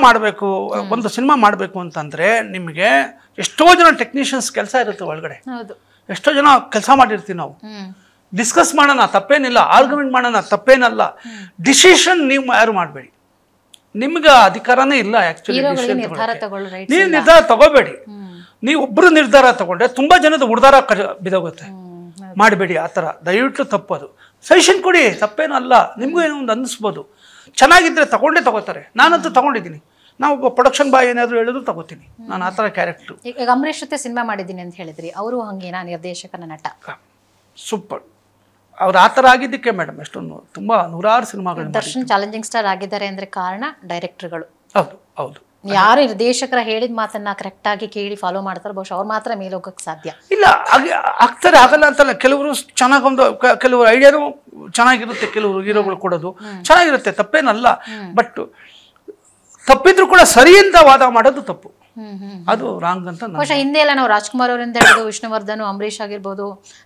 ಮಾಡಬೇಕು ಅಂತಂದ್ರೆ ನಿಮಗೆ ಎಷ್ಟೋ ಜನ ಟೆಕ್ನಿಷಿಯನ್ಸ್ ಕೆಲಸ ಇರುತ್ತೆ ಒಳಗಡೆ. ಎಷ್ಟೋ ಜನ ಕೆಲಸ ಮಾಡಿರ್ತೀವಿ ನಾವು. ಡಿಸ್ಕಸ್ ಮಾಡೋಣ ತಪ್ಪೇನಿಲ್ಲ, ಆರ್ಗ್ಯುಮೆಂಟ್ ಮಾಡೋಣ ತಪ್ಪೇನಲ್ಲ. ಡಿಸಿಷನ್ ನೀವು ಯಾರು ಮಾಡಬೇಡಿ, ನಿಮ್ಗೆ ಅಧಿಕಾರನೇ ಇಲ್ಲ ಆಕ್ಚುಲಿ. ನೀವು ನಿರ್ಧಾರ ತಗೋಬೇಡಿ. ನೀವು ಒಬ್ಬರು ನಿರ್ಧಾರ ತಗೊಂಡ್ರೆ ತುಂಬಾ ಜನದ ಉಡ್ದಾರ ಬಿದೋಗುತ್ತೆ. ಮಾಡಬೇಡಿ ಆ ಥರ, ದಯವಿಟ್ಟು ತಪ್ಪದು. ಸಜೆಷನ್ ಕೊಡಿ, ತಪ್ಪೇನಲ್ಲ. ನಿಮಗೂ ಏನೋ ಒಂದು ಅನ್ನಿಸ್ಬೋದು, ಚೆನ್ನಾಗಿದ್ದರೆ ತಗೋತಾರೆ. ನಾನಂತೂ ತಗೊಂಡಿದ್ದೀನಿ. ನಾವು ಒಬ್ಬ ಪ್ರೊಡಕ್ಷನ್ ಬಾಯ್ ಏನಾದರೂ ಹೇಳಿದ್ರು ತಗೋತೀನಿ. ನಾನು ಆ ಥರ ಕ್ಯಾರೆಕ್ಟ್ರು. ಈಗ ಅಂಬರೀಷ್ ಜೊತೆ ಸಿನಿಮಾ ಮಾಡಿದ್ದೀನಿ ಅಂತ ಹೇಳಿದ್ರಿ, ಅವರು ಹಂಗೇನಾ ನಿರ್ದೇಶಕನ ನಟ? ಸೂಪರ್. ಅವ್ರು ಆ ಥರ ಆಗಿದ್ದಕ್ಕೆ ಮೇಡಮ್ ಎಷ್ಟೊಂದು ತುಂಬ ನೂರಾರು ಸಿನಿಮಾಗಳು. ದರ್ಶನ್ ಚಾಲೆಂಜಿಂಗ್ ಸ್ಟಾರ್ ಆಗಿದ್ದಾರೆ ಅಂದರೆ ಕಾರಣ ಡೈರೆಕ್ಟರ್ಗಳು. ಹೌದು. ಯಾರು ನಿರ್ದೇಶಕರ ಹೇಳಿದ ಮಾತನ್ನ ಕರೆಕ್ಟ್ ಆಗಿ ಕೇಳಿ ಫಾಲೋ ಮಾಡ್ತಾರೆ, ಬಹುಶಃ ಅವ್ರು ಮಾತ್ರ ಮೇಲೆ ಹೋಗಕ್ಕೆ ಸಾಧ್ಯ. ಇಲ್ಲ ಆಗ್ತಾರೆ, ಆಗಲ್ಲ ಅಂತಲ್ಲ. ಕೆಲವರು ಚೆನ್ನಾಗೊಂದು ಕೆಲವರು ಐಡಿಯಾನು ಚೆನ್ನಾಗಿರುತ್ತೆ, ಕೆಲವರು ಹೀರೋಗಳು ಕೊಡೋದು ಚೆನ್ನಾಗಿರುತ್ತೆ, ತಪ್ಪೇನಲ್ಲ. ಬಟ್ ತಪ್ಪಿದ್ರು ಕೂಡ ಸರಿ ಅಂತ ವಾದ ಮಾಡೋದು ತಪ್ಪು, ಅದು ರಾಂಗ್ ಅಂತ. ಬಹುಶಃ ಹಿಂದೆ ಎಲ್ಲ ನಾವು ರಾಜ್ಕುಮಾರ್ ಅವರಿಂದ ಹಿಡಿದು ವಿಷ್ಣುವರ್ಧನ್, ಅಂಬರೀಷ್ ಆಗಿರ್ಬೋದು,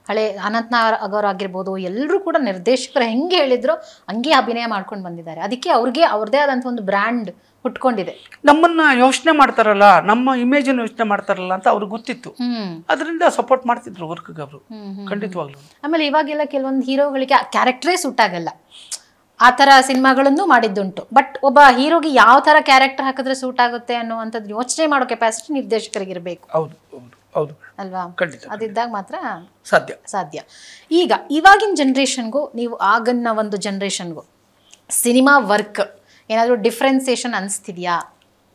ಹಳೆ ಅನಂತನಾಗ್ ಅವರು ಆಗಿರ್ಬೋದು, ಎಲ್ಲರೂ ಕೂಡ ನಿರ್ದೇಶಕರು ಹೆಂಗೆ ಹೇಳಿದ್ರು ಹಂಗೆ ಅಭಿನಯ ಮಾಡ್ಕೊಂಡು ಬಂದಿದ್ದಾರೆ. ಅದಕ್ಕೆ ಅವ್ರಿಗೆ ಅವ್ರದೇ ಆದಂಥ ಒಂದು ಬ್ರ್ಯಾಂಡ್ ಹುಟ್ಕೊಂಡಿದೆ. ನಮ್ಮನ್ನ ಯೋಚನೆ ಮಾಡ್ತಾರಲ್ಲ, ನಮ್ಮ ಇಮೇಜ್ ಅನ್ನು ಯೋಚನೆ ಮಾಡ್ತಾರಲ್ಲ ಅಂತ ಅವ್ರಿಗೆ ಗೊತ್ತಿತ್ತು. ಅದರಿಂದ ಸಪೋರ್ಟ್ ಮಾಡ್ತಿದ್ರು ವರ್ಕ್ಗೆ ಅವರು, ಖಂಡಿತವಾಗ್ಲು. ಆಮೇಲೆ ಇವಾಗೆಲ್ಲ ಕೆಲವೊಂದು ಹೀರೋಗಳಿಗೆ ಕ್ಯಾರೆಕ್ಟರೇ ಸೂಟ್ ಆಗಲ್ಲ, ಆ ಥರ ಸಿನಿಮಾಗಳನ್ನು ಮಾಡಿದ್ದುಂಟು. ಬಟ್ ಒಬ್ಬ ಹೀರೋಗೆ ಯಾವ ಥರ ಕ್ಯಾರೆಕ್ಟರ್ ಹಾಕಿದ್ರೆ ಸೂಟ್ ಆಗುತ್ತೆ ಅನ್ನುವಂಥದ್ದು ಯೋಚನೆ ಮಾಡೋ ಕೆಪಾಸಿಟಿ ನಿರ್ದೇಶಕರಿಗೆ ಇರಬೇಕು. ಹೌದು ಅಲ್ವಾ? ಖಂಡಿತ. ಅದಿದ್ದಾಗ ಮಾತ್ರ ಸಾಧ್ಯ. ಈಗ ಇವಾಗಿನ ಜನ್ರೇಷನ್ಗೂ ನೀವು ಆಗನ್ನ ಒಂದು ಜನ್ರೇಷನ್ಗೂ ಸಿನಿಮಾ ವರ್ಕ್ ಏನಾದರೂ ಡಿಫ್ರೆನ್ಸಿಯೇಷನ್ ಅನಿಸ್ತಿದ್ಯಾ?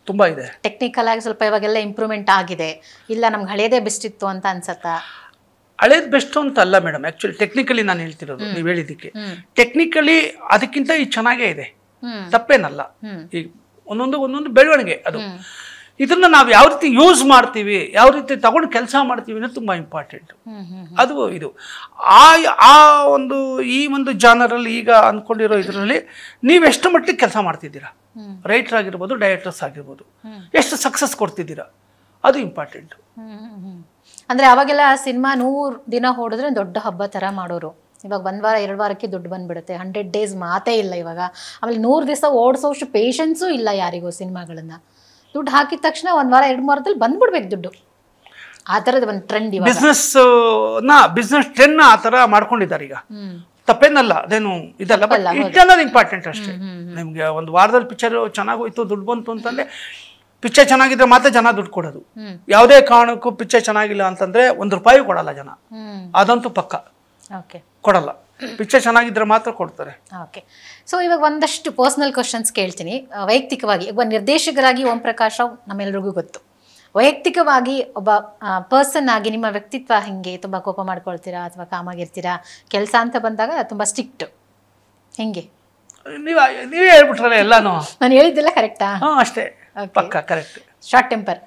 ತುಂಬ ಇದೆ. ಟೆಕ್ನಿಕಲ್ ಆಗಿ ಸ್ವಲ್ಪ ಇವಾಗೆಲ್ಲ ಇಂಪ್ರೂವ್ಮೆಂಟ್ ಆಗಿದೆ, ಇಲ್ಲ ನಮ್ಗೆ ಹಳೇದೇ ಬೆಸ್ಟ್ ಇತ್ತು ಅಂತ ಅನ್ಸತ್ತಾ? ಹಳೇದು ಬೆಸ್ಟ್ ಅಂತ ಅಲ್ಲ ಮೇಡಮ್, ಆ್ಯಕ್ಚುಲಿ ಟೆಕ್ನಿಕಲಿ ನಾನು ಹೇಳ್ತಿರೋದು. ನೀವು ಹೇಳಿದ್ದಕ್ಕೆ ಟೆಕ್ನಿಕಲಿ ಅದಕ್ಕಿಂತ ಈಗ ಚೆನ್ನಾಗೇ ಇದೆ, ತಪ್ಪೇನಲ್ಲ. ಈಗ ಒಂದೊಂದು ಬೆಳವಣಿಗೆ. ಅದು ಇದನ್ನ ನಾವು ಯಾವ ರೀತಿ ಯೂಸ್ ಮಾಡ್ತೀವಿ, ಯಾವ ರೀತಿ ತಗೊಂಡು ಕೆಲಸ ಮಾಡ್ತೀವಿ ಅನ್ನೋದು ತುಂಬ ಇಂಪಾರ್ಟೆಂಟ್. ಅದು ಇದು ಆ ಒಂದು ಈ ಒಂದು ಜಾನರಲ್ಲಿ ಈಗ ಅಂದ್ಕೊಂಡಿರೋ ಇದರಲ್ಲಿ ನೀವು ಎಷ್ಟು ಮಟ್ಟಿಗೆ ಕೆಲಸ ಮಾಡ್ತಿದ್ದೀರಾ, ರೈಟರ್ ಆಗಿರ್ಬೋದು, ಡೈರೆಕ್ಟರ್ಸ್ ಆಗಿರ್ಬೋದು, ಎಷ್ಟು ಸಕ್ಸಸ್ ಕೊಡ್ತಿದ್ದೀರಾ, ಅದು ಇಂಪಾರ್ಟೆಂಟ್. ಅಂದರೆ ಅವಾಗೆಲ್ಲ ಸಿನಿಮಾ 100 ದಿನ ಓಡಿದ್ರೆ ದೊಡ್ಡ ಹಬ್ಬ ಥರ ಮಾಡೋರು. ಇವಾಗ 1 ವಾರ 2 ವಾರಕ್ಕೆ ದುಡ್ಡು ಬಂದ್ಬಿಡುತ್ತೆ. 100 days ಮಾತೇ ಇಲ್ಲ ಇವಾಗ. ಆಮೇಲೆ 100 ದಿವಸ ಓಡಿಸೋಷ್ಟು ಪೇಷನ್ಸು ಇಲ್ಲ ಯಾರಿಗೂ. ಸಿನಿಮಾಗಳನ್ನ ದುಡ್ಡು ಹಾಕಿದ ತಕ್ಷಣ 1 ವಾರ 2 ವಾರದಲ್ಲಿ ಬಂದ್ಬಿಡ್ಬೇಕು ದುಡ್ಡು. ಆ ಥರದ ಒಂದು ಟ್ರೆಂಡ್ ಇವಾಗ. ಬಿಸ್ನೆಸ್ ಟ್ರೆಂಡ್ ಆ ಥರ ಮಾಡ್ಕೊಂಡಿದ್ದಾರೆ ಈಗ. ತಪ್ಪೇನಲ್ಲ, ಅದೇನು ಇದಲ್ಲ. ಬಟ್ ಇಟ್ ಇಂಪಾರ್ಟೆಂಟ್ ಅಷ್ಟೇ. ನಿಮಗೆ ಒಂದು ವಾರದಲ್ಲಿ ಪಿಕ್ಚರ್ ಚೆನ್ನಾಗೋಯ್ತು, ದುಡ್ಡು ಬಂತು ಅಂತಂದ್ರೆ, ಪಿಕ್ಚರ್ ಚೆನ್ನಾಗಿದ್ರೆ ಮಾತ್ರ ಜನ ದುಡ್ಡು ಕೊಡೋದು. ಯಾವುದೇ ಕಾರಣಕ್ಕೂ ಪಿಕ್ಚರ್ ಚೆನ್ನಾಗಿಲ್ಲ ಅಂತಂದ್ರೆ ₹1 ಕೊಡಲ್ಲ ಜನ, ಅದಂತೂ ಪಕ್ಕ ಕೊಡಲ್ಲ. ಪಿಕ್ಚರ್ ಚೆನ್ನಾಗಿದ್ರೆ ಮಾತ್ರ ಕೊಡ್ತಾರೆ. ಓಕೆ. ಸೊ ಇವಾಗ ಒಂದಷ್ಟು ಪರ್ಸನಲ್ ಕ್ವಶನ್ಸ್ ಕೇಳ್ತೀನಿ. ವೈಯಕ್ತಿಕವಾಗಿ ಒಬ್ಬ ನಿರ್ದೇಶಕರಾಗಿ ಓಂ ಪ್ರಕಾಶ್ ರಾವ್ ನಮ್ಮೆಲ್ಲರಿಗೂ ಗೊತ್ತು. ವೈಯಕ್ತಿಕವಾಗಿ ಒಬ್ಬ ಪರ್ಸನ್ ಆಗಿ ನಿಮ್ಮ ವ್ಯಕ್ತಿತ್ವ ಹೆಂಗೆ? ತುಂಬ ಕೋಪ ಮಾಡ್ಕೊಳ್ತೀರಾ ಅಥವಾ ಕಾಮಾಗಿರ್ತೀರಾ? ಕೆಲಸ ಅಂತ ಬಂದಾಗ ತುಂಬ ಸ್ಟ್ರಿಕ್ಟ್, ಹೆಂಗೆ? ನೀವೇ ಹೇಳ್ಬಿಟ್ರಲ್ಲ ಎಲ್ಲಾನು. ನಾನು ಹೇಳಿದ್ದೆಲ್ಲ ಕರೆಕ್ಟಾ? ಅಷ್ಟೇ, ಪಕ್ಕ correct. Short temper?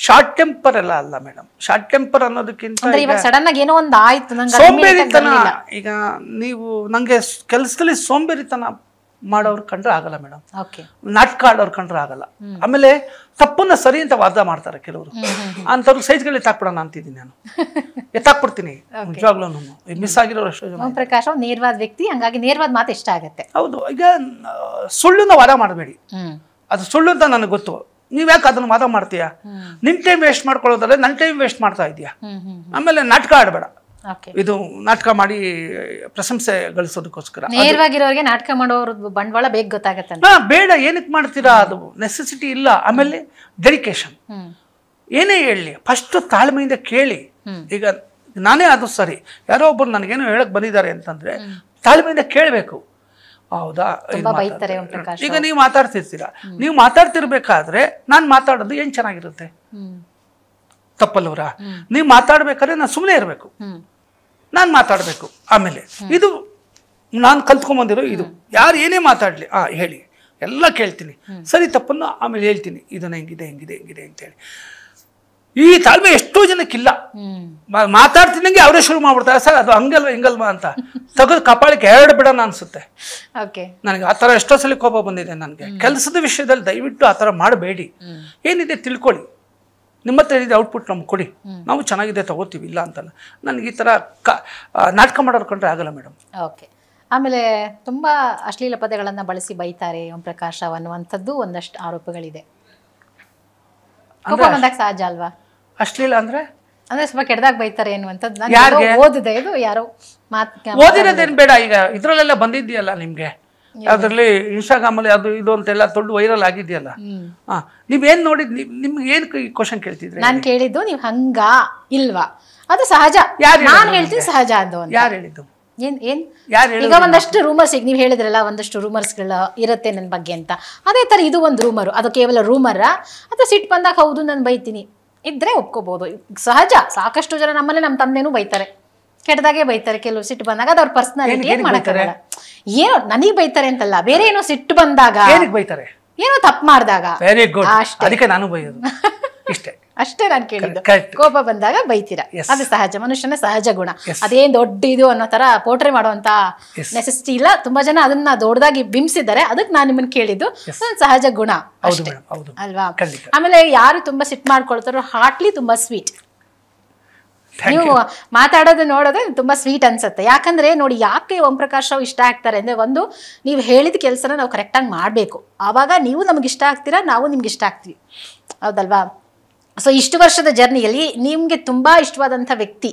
Short temper ಎಲ್ಲ ಅಲ್ಲ ಮೇಡಮ್. ಶಾರ್ಟ್ ಟೆಂಪರ್ ಅನ್ನೋದಕ್ಕಿಂತ ಅಂದ್ರೆ ಇವಾಗ ಸಡನ್ ಆಗಿ ಏನೋ ಒಂದು ಆಯ್ತು ನಂಗೆ ಸೋಂಬೇರಿತನ. ಈಗ ನೀವು ನಂಗೆ ಕೆಲಸದಲ್ಲಿ ಸೋಂಬೇರಿತನ ಮಾಡೋರು ಕಂಡ್ರೆ ಆಗಲ್ಲ ಮೇಡಮ್. ಓಕೆ. ನಾಟಕ ಆಡೋರು ಕಂಡ್ರೆ ಆಗಲ್ಲ. ಆಮೇಲೆ ತಪ್ಪನ್ನ ಸರಿ ಅಂತ ವಾದ ಮಾಡ್ತಾರೆ ಕೆಲವರು. ಅಂಥವ್ರಿಗೆ ಸೈಜ್ಗಳು ಎತ್ತಾಕ್ಬಿಡೋಣ ಅಂತಿದ್ದೀನಿ ನಾನು. ಎತ್ತಾಕ್ಬಿಡ್ತೀನಿ ನಿಜವಾಗ್ಲೂ. ಮಿಸ್ ಆಗಿರೋರು ಅಷ್ಟು ಜನ. ಓಂ ಪ್ರಕಾಶ್ ಅವ್ರು ನೇರವಾದ ವ್ಯಕ್ತಿ, ಹಂಗಾಗಿ ನೇರವಾದ ಮಾತು ಇಷ್ಟ ಆಗತ್ತೆ. ಹೌದು. ಈಗ ಸುಳ್ಳುನ ವಾದ ಮಾಡಬೇಡಿ. ಅದು ಸುಳ್ಳು ಅಂತ ನನಗೆ ಗೊತ್ತು. ನೀವ್ ಯಾಕೆ ಅದನ್ನ ವಾದ ಮಾಡ್ತೀಯಾ? ನಿನ್ ಟೈಮ್ ವೇಸ್ಟ್ ಮಾಡ್ಕೊಳ್ಳೋದಲ್ಲ, ನನ್ನ ಟೈಮ್ ವೇಸ್ಟ್ ಮಾಡ್ತಾ ಇದೀಯಾ. ಆಮೇಲೆ ನಾಟಕ ಆಡಬೇಡ. ಇದು ನಾಟಕ ಮಾಡಿ ಪ್ರಶಂಸೆ ಗಳಿಸೋದಕ್ಕೋಸ್ಕರ ನೇರವಾಗಿರೋರಿಗೆ ನಾಟಕ ಮಾಡೋರು ಬಂಡವಾಳ ಬೇಗ ಗೊತ್ತಾಗತ್ತೆ. ಬೇಡ. ಏನಕ್ಕೆ ಮಾಡ್ತೀರಾ? ಅದು ನೆಸೆಸಿಟಿ ಇಲ್ಲ. ಆಮೇಲೆ ಡೆಡಿಕೇಶನ್. ಏನೇ ಹೇಳಲಿ ಫಸ್ಟ್ ತಾಳ್ಮೆಯಿಂದ ಕೇಳಿ. ಈಗ ನಾನೇ ಅದು ಸರಿ, ಯಾರೋ ಒಬ್ಬರು ನನಗೇನೋ ಹೇಳಕ್ ಬಂದಿದ್ದಾರೆ ಅಂತಂದ್ರೆ ತಾಳ್ಮೆಯಿಂದ ಕೇಳಬೇಕು. ಹೌದಾ? ಈಗ ನೀವು ಮಾತಾಡ್ತಿರ್ತೀರಾ, ನೀವು ಮಾತಾಡ್ತಿರ್ಬೇಕಾದ್ರೆ ನಾನು ಮಾತಾಡೋದು ಏನ್ ಚೆನ್ನಾಗಿರುತ್ತೆ? ತಪ್ಪಲ್ಲವ್ರ? ನೀವು ಮಾತಾಡ್ಬೇಕಾದ್ರೆ ನಾನು ಸುಮ್ಮನೆ ಇರಬೇಕು, ನಾನು ಮಾತಾಡಬೇಕು. ಆಮೇಲೆ ಇದು ನಾನು ಕಲ್ತ್ಕೊಂಡ್ಬಂದಿರೋ ಇದು. ಯಾರು ಏನೇ ಮಾತಾಡ್ಲಿ ಹೇಳಿ, ಎಲ್ಲ ಕೇಳ್ತೀನಿ, ಸರಿ ತಪ್ಪನ್ನು ಆಮೇಲೆ ಹೇಳ್ತೀನಿ, ಇದನ್ನ ಹೆಂಗಿದೆ ಹೆಂಗಿದೆ ಹೆಂಗಿದೆ ಅಂತೇಳಿ. ಈ ತಾಳ್ಮೆ ಎಷ್ಟೋ ಜನಕ್ಕಿಲ್ಲ. ಮಾತಾಡ್ತಿದ್ದಂಗೆ ಅವರೇ ಶುರು ಮಾಡ್ಬಿಡ್ತಾರೆ, ಸರ್ ಅದು ಹಂಗಲ್ವ ಹಿಂಗಲ್ವಾ ಅಂತ ತೆಗೆದು ಕಪಾಳಕ್ಕೆ ಎರಡು ಬಿಡೋಣ ಅನ್ಸುತ್ತೆ ನನಗೆ. ಆ ಥರ ಎಷ್ಟೋ ಸಲ ಕೋಪ ಬಂದಿದೆ ನನಗೆ. ಕೆಲಸದ ವಿಷಯದಲ್ಲಿ ದಯವಿಟ್ಟು ಆ ಥರ ಮಾಡಬೇಡಿ. ಏನಿದೆ ತಿಳ್ಕೊಳ್ಳಿ, ನಿಮ್ಮ ಹತ್ರ ಏನಿದೆ ಔಟ್ಪುಟ್ ನಮ್ಗೆ ಕೊಡಿ, ನಾವು ಚೆನ್ನಾಗಿದೆ ತಗೋತೀವಿ, ಇಲ್ಲ ಅಂತಲ್ಲ. ನನಗೆ ಈ ಥರ ನಾಟಕ ಮಾಡೋರು ಕಂಡ್ರೆ ಆಗಲ್ಲ ಮೇಡಮ್. ಓಕೆ. ಆಮೇಲೆ ತುಂಬಾ ಅಶ್ಲೀಲ ಪದಗಳನ್ನು ಬಳಸಿ ಬೈತಾರೆ ಓಂ ಪ್ರಕಾಶ್ ಅನ್ನುವಂಥದ್ದು ಒಂದಷ್ಟು ಆರೋಪಗಳಿದೆ. ಕೋಪ ಬಂದಾಗ ಸಹಜ ಅಲ್ವಾ? ಅಶ್ಲೀಲ ಅಂದ್ರೆ ಸ್ವಲ್ಪ ಕೆಟ್ಟದಾಗ ಬೈತಾರೆ ಅನ್ನುವಂಥದ್ದು ಓದಿದೆ. ಇದು ಯಾರೋ ಓದಿರೋದೇನು ಬೇಡ. ಈಗ ಇದ್ರಲ್ಲೆಲ್ಲ ಬಂದಿದ್ಯಲ್ಲ ನಿಮ್ಗೆ, ಅದ್ರಲ್ಲಿ ಇನ್ಸ್ಟಾಗ್ರಾಮ್ ಅಲ್ಲಿ ಅದು ಇದು ಅಂತೆಲ್ಲ ದೊಡ್ಡ ವೈರಲ್ ಆಗಿದೆಯಲ್ಲ. ನೀವೇನ್ ನೋಡಿದ್? ನಿಮ್ಗೆ ಏನ್ ಕ್ವಶನ್ ಕೇಳ್ತಿದ್ರಿ? ನಾನ್ ಕೇಳಿದ್ದು ನೀವು ಹಂಗ ಇಲ್ವಾ, ಅದು ಸಹಜ. ನಾನು ಹೇಳ್ತೀನಿ ಸಹಜ ಅದು. ಯಾರು ಹೇಳಿದ್ದು? ಈಗ ಒಂದಷ್ಟು ರೂಮರ್ಸ್, ಈಗ ನೀವು ಹೇಳಿದ್ರಲ್ಲ ಒಂದಷ್ಟು ರೂಮರ್ಸ್ಗಳು ಇರುತ್ತೆ ನನ್ನ ಬಗ್ಗೆ ಅಂತ. ಅದೇ ತರ ಇದು ಒಂದು ರೂಮರು. ಅದು ಕೇವಲ ರೂಮರ ಅಥವಾ ಸಿಟ್ಟು ಬಂದಾಗ ಹೌದು ನಾನು ಬೈತೀನಿ ಇದ್ರೆ ಒಪ್ಕೋಬಹುದು, ಸಹಜ. ಸಾಕಷ್ಟು ಜನ ನಮ್ಮಲ್ಲಿ ನಮ್ಮ ತಂದೆನೂ ಬೈತಾರೆ, ಕೆಟ್ಟದಾಗೆ ಬೈತಾರೆ. ಕೆಲವು ಸಿಟ್ಟು ಬಂದಾಗ ಅದು ಅವ್ರ ಪರ್ಸನಾಲಿಟಿ, ಏನ್ ಮಾಡಕ್ಕಾಗಲ್ಲ. ಏನೋ ನನಗ್ ಬೈತಾರೆ ಅಂತಲ್ಲ, ಬೇರೆ ಏನೋ ಸಿಟ್ಟು ಬಂದಾಗ ಬೈತಾರೆ, ಏನೋ ತಪ್ಪು ಮಾಡಿದಾಗ. Very good. ಅದಕ್ಕೆ ನಾನು ಬೈಯೋದು ಇಷ್ಟೇ. ಅಷ್ಟೇ ನಾನು ಕೇಳಿದ್ದು. ಕೋಪ ಬಂದಾಗ ಬೈತೀರಾ, ಅದು ಸಹಜ, ಮನುಷ್ಯನ ಸಹಜ ಗುಣ. ಅದೇನ್ ದೊಡ್ಡ ಇದು ಅನ್ನೋ ತರ ಪೋಟ್ರೆ ಮಾಡುವಂತ ನೆಸೆಸಿಟಿ ಇಲ್ಲ. ತುಂಬಾ ಜನ ಅದನ್ನ ದೊಡ್ಡದಾಗಿ ಬಿಂಬಿಸಿದ್ದಾರೆ, ಅದಕ್ಕೆ ನಾನು ನಿಮ್ಮನ್ನ ಕೇಳಿದ್ದು. ಸಹಜ ಗುಣ ಅಷ್ಟೇ ಅಲ್ವಾ? ಆಮೇಲೆ ಯಾರು ತುಂಬಾ ಸಿಟ್ ಮಾಡ್ಕೊಳ್ತಾರೋ ಹಾರ್ಟ್ಲಿ ತುಂಬಾ ಸ್ವೀಟ್. ನೀವು ಮಾತಾಡೋದು ನೋಡೋದು ತುಂಬಾ ಸ್ವೀಟ್ ಅನ್ಸುತ್ತೆ. ಯಾಕಂದ್ರೆ ನೋಡಿ, ಯಾಕೆ ಓಂ ಪ್ರಕಾಶ್ ರಾವ್ ಇಷ್ಟ ಆಗ್ತಾರೆ ಅಂದ್ರೆ, ಒಂದು ನೀವು ಹೇಳಿದ ಕೆಲಸನ ನಾವು ಕರೆಕ್ಟಾಗಿ ಮಾಡಬೇಕು, ಆವಾಗ ನೀವು ನಮ್ಗೆ ಇಷ್ಟ ಆಗ್ತೀರಾ, ನಾವು ನಿಮ್ಗೆ ಇಷ್ಟ ಆಗ್ತೀವಿ, ಹೌದಲ್ವಾ? ಸೊ ಇಷ್ಟು ವರ್ಷದ ಜರ್ನಿಯಲ್ಲಿ ನಿಮ್ಗೆ ತುಂಬಾ ಇಷ್ಟವಾದಂಥ ವ್ಯಕ್ತಿ,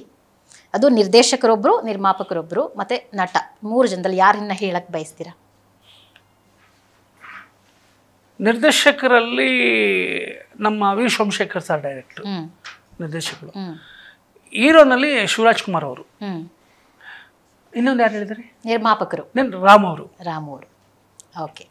ಅದು ನಿರ್ದೇಶಕರೊಬ್ರು, ನಿರ್ಮಾಪಕರೊಬ್ರು, ಮತ್ತೆ ನಟ, 3 ಜನದಲ್ಲಿ ಯಾರನ್ನ ಹೇಳಕ್ ಬಯಸ್ತೀರಾ? ನಿರ್ದೇಶಕರಲ್ಲಿ ನಮ್ಮ ವಿ ಸೋಮಶೇಖರ್ ಸರ್ ಡೈರೆಕ್ಟರ್ ನಿರ್ದೇಶಕರು. ಹೀರೋನಲ್ಲಿ ಶಿವರಾಜ್ ಕುಮಾರ್ ಅವರು. ಇನ್ನೊಂದು ಯಾರು ಹೇಳಿದ್ರಿ? ನಿರ್ಮಾಪಕರು ರಾಮ್ ಅವರು. ಓಕೆ.